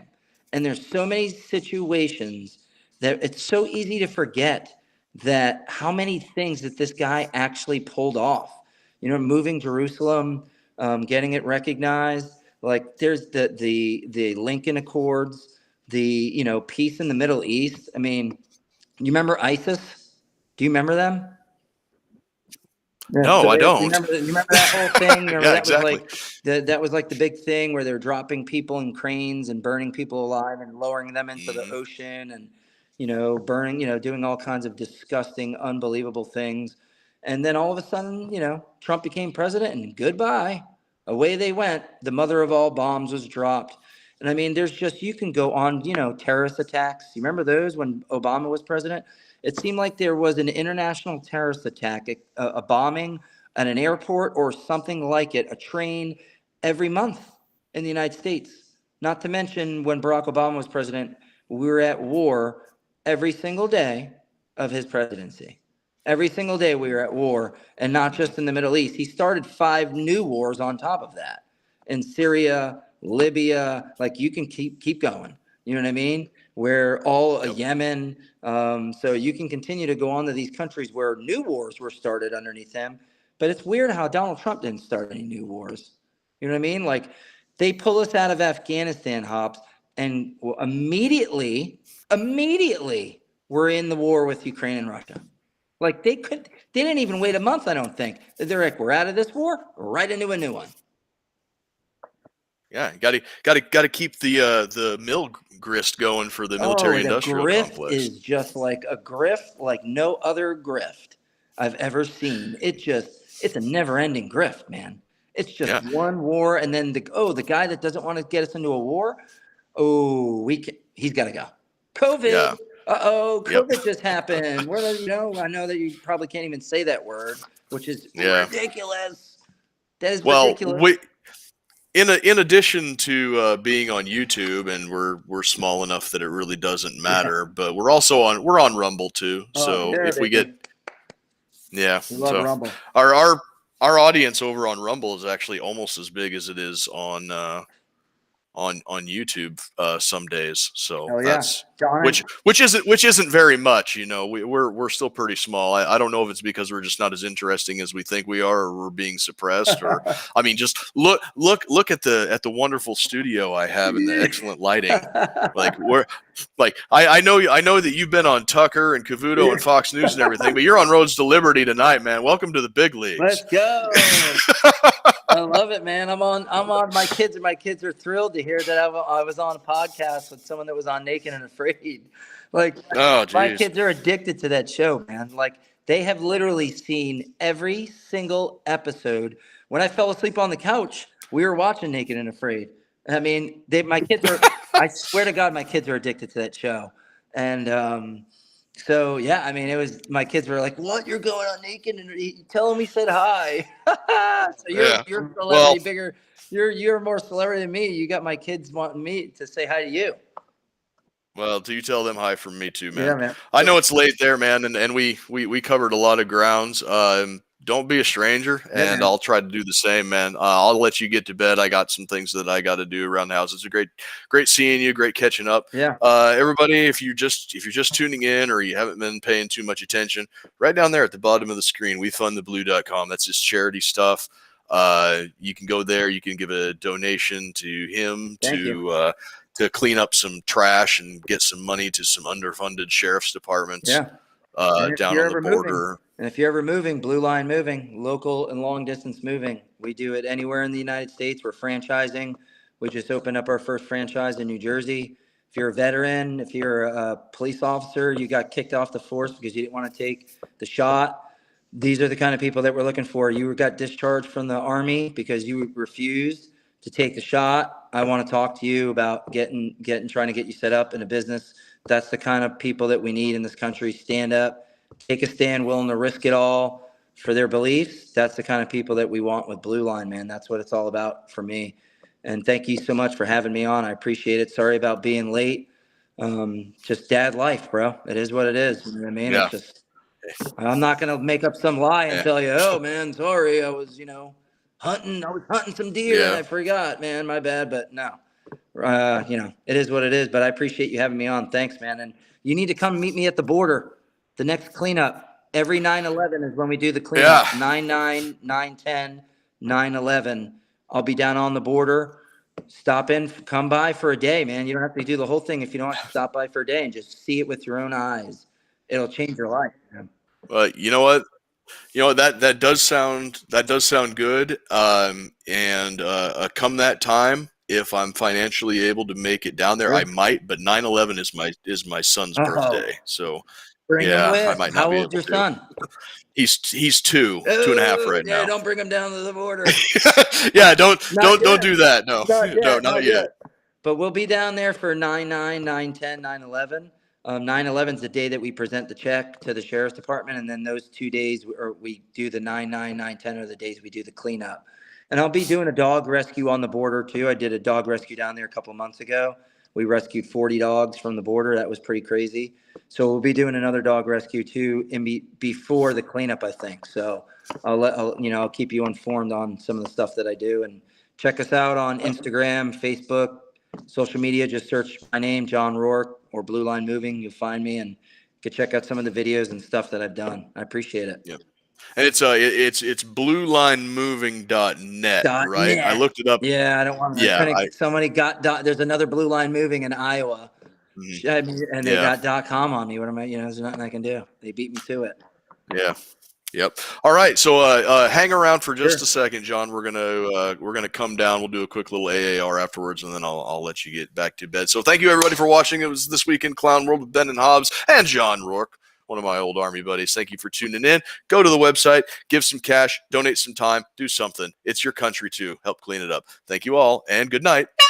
And there's so many situations that it's so easy to forget that how many things that this guy actually pulled off. Moving Jerusalem, getting it recognized. Like there's the Lincoln Accords, the peace in the Middle East. I mean, you remember ISIS? Do you remember them? No, I don't. You remember that whole thing? Exactly. That was like the big thing where they're dropping people in cranes and burning people alive and lowering them into the ocean and, burning, doing all kinds of disgusting, unbelievable things. And then all of a sudden, Trump became president and goodbye. Away they went. The mother of all bombs was dropped. And I mean, you can go on, terrorist attacks. You remember those when Obama was president? It seemed like there was an international terrorist attack, a bombing at an airport or something like it, a train every month in the United States. Not to mention when Barack Obama was president, we were at war every single day of his presidency. Every single day we were at war, and not just in the Middle East. He started 5 new wars on top of that in Syria, Libya. Like, you can keep going. You know what I mean? Where all Yemen. So you can continue to go on to these countries where new wars were started underneath him. But it's weird how Donald Trump didn't start any new wars. You know what I mean? Like, they pull us out of Afghanistan, Hobbs, and immediately we're in the war with Ukraine and Russia. Like, they didn't even wait a month, I don't think. They're like, we're out of this war, right into a new one. Yeah, got to keep the mill grist going for the military industrial complex. The grift is just like a grift like no other grift I've ever seen. It's a never-ending grift, man. It's just one war, and then the guy that doesn't want to get us into a war, he's got to go. COVID. Yeah. COVID just happened. I know that you probably can't even say that word, which is ridiculous. That is ridiculous. In addition to being on YouTube, and we're small enough that it really doesn't matter, but we're also on Rumble too. So if we get we love Rumble. Our audience over on Rumble is actually almost as big as it is on YouTube some days. So that's which isn't very much. You know, we're still pretty small. I don't know if it's because we're just not as interesting as we think we are, or we're being suppressed, or I mean, just look at the wonderful studio I have and the excellent lighting. I know that you've been on Tucker and Cavuto and Fox News and everything, but you're on Roads to Liberty tonight, man. Welcome to the big leagues. Let's go. I love it, man. I'm on my kids, and my kids are thrilled to hear that I was on a podcast with someone that was on Naked and Afraid. Like, my kids are addicted to that show, man. Like, they have literally seen every single episode. When I fell asleep on the couch, we were watching Naked and Afraid. I mean, my kids are, I swear to God, my kids are addicted to that show. And so, yeah, I mean, my kids were like, what? You're going on Naked and tell him he said hi. So you're a celebrity bigger. You're more celebrity than me. You got my kids wanting me to say hi to you. Well, do you tell them hi from me too, man? Yeah, man. I know it's late there, man, and we covered a lot of grounds. Don't be a stranger, and I'll try to do the same, man. I'll let you get to bed. I got some things that I got to do around the house. It's a great seeing you, great catching up. Yeah. Everybody, if you're just tuning in or you haven't been paying too much attention, right down there at the bottom of the screen, wefundtheblue.com. That's just charity stuff. You can go there. You can give a donation to him to clean up some trash and get some money to some underfunded sheriff's departments. Yeah. Down on the border. And if you're ever moving, Blue Line Moving, local and long distance moving, we do it anywhere in the United States. We're franchising. We just opened up our first franchise in New Jersey. If you're a veteran, if you're a police officer, you got kicked off the force because you didn't want to take the shot. These are the kind of people that we're looking for. You got discharged from the Army because you refused to take the shot. I want to talk to you about trying to get you set up in a business. That's the kind of people that we need in this country. Stand up, take a stand, willing to risk it all for their beliefs. That's the kind of people that we want with Blue Line, man. That's what it's all about for me. And thank you so much for having me on. I appreciate it. Sorry about being late. Just dad life, bro. It is what it is. You know what I mean? Yeah. It's just, I'm not going to make up some lie and tell you, oh man, sorry. I was hunting some deer and I forgot, man, my bad. But no, it is what it is, but I appreciate you having me on. Thanks, man. And you need to come meet me at the border. The next cleanup, every 9/11 is when we do the cleanup. 9/9, 9/10, 9/11. I'll be down on the border. Stop in, come by for a day, man. You don't have to do the whole thing if you don't have to stop by for a day and just see it with your own eyes. It'll change your life, man. You know what? That does sound good. Come that time, if I'm financially able to make it down there, I might. But 9/11 is my son's birthday, so bring him with. I might not How be old's your able to. son? He's 2.5 right now. Don't bring him down to the border. Yeah, don't do that. No, not yet. But we'll be down there for 9/9, 9/10, 9/11. 9/11 is the day that we present the check to the sheriff's department, and then those 2 days, or we do the 9/9, 9/10 are the days we do the cleanup. And I'll be doing a dog rescue on the border too. I did a dog rescue down there a couple of months ago. We rescued 40 dogs from the border. That was pretty crazy. So we'll be doing another dog rescue too before the cleanup, I think. So I'll keep you informed on some of the stuff that I do, and check us out on Instagram, Facebook, social media. Just search my name, John Rourke, or Blue Line Moving. You'll find me, and you can check out some of the videos and stuff that I've done. I appreciate it. Yep. And it's bluelinemoving.net, right? .net. I looked it up. Yeah, I don't want to. Yeah, Somebody got there's another Blue Line Moving in Iowa, I mean, and they got .com on me. What am I? There's nothing I can do. They beat me to it. Yeah. Yep. All right. So hang around for just a second, John. We're gonna come down. We'll do a quick little AAR afterwards, and then I'll let you get back to bed. So thank you everybody for watching. It was This Week in Clown World with Ben and Hobbs and John Rourke, one of my old Army buddies. Thank you for tuning in. Go to the website, give some cash, donate some time, do something. It's your country too. Help clean it up. Thank you all, and good night.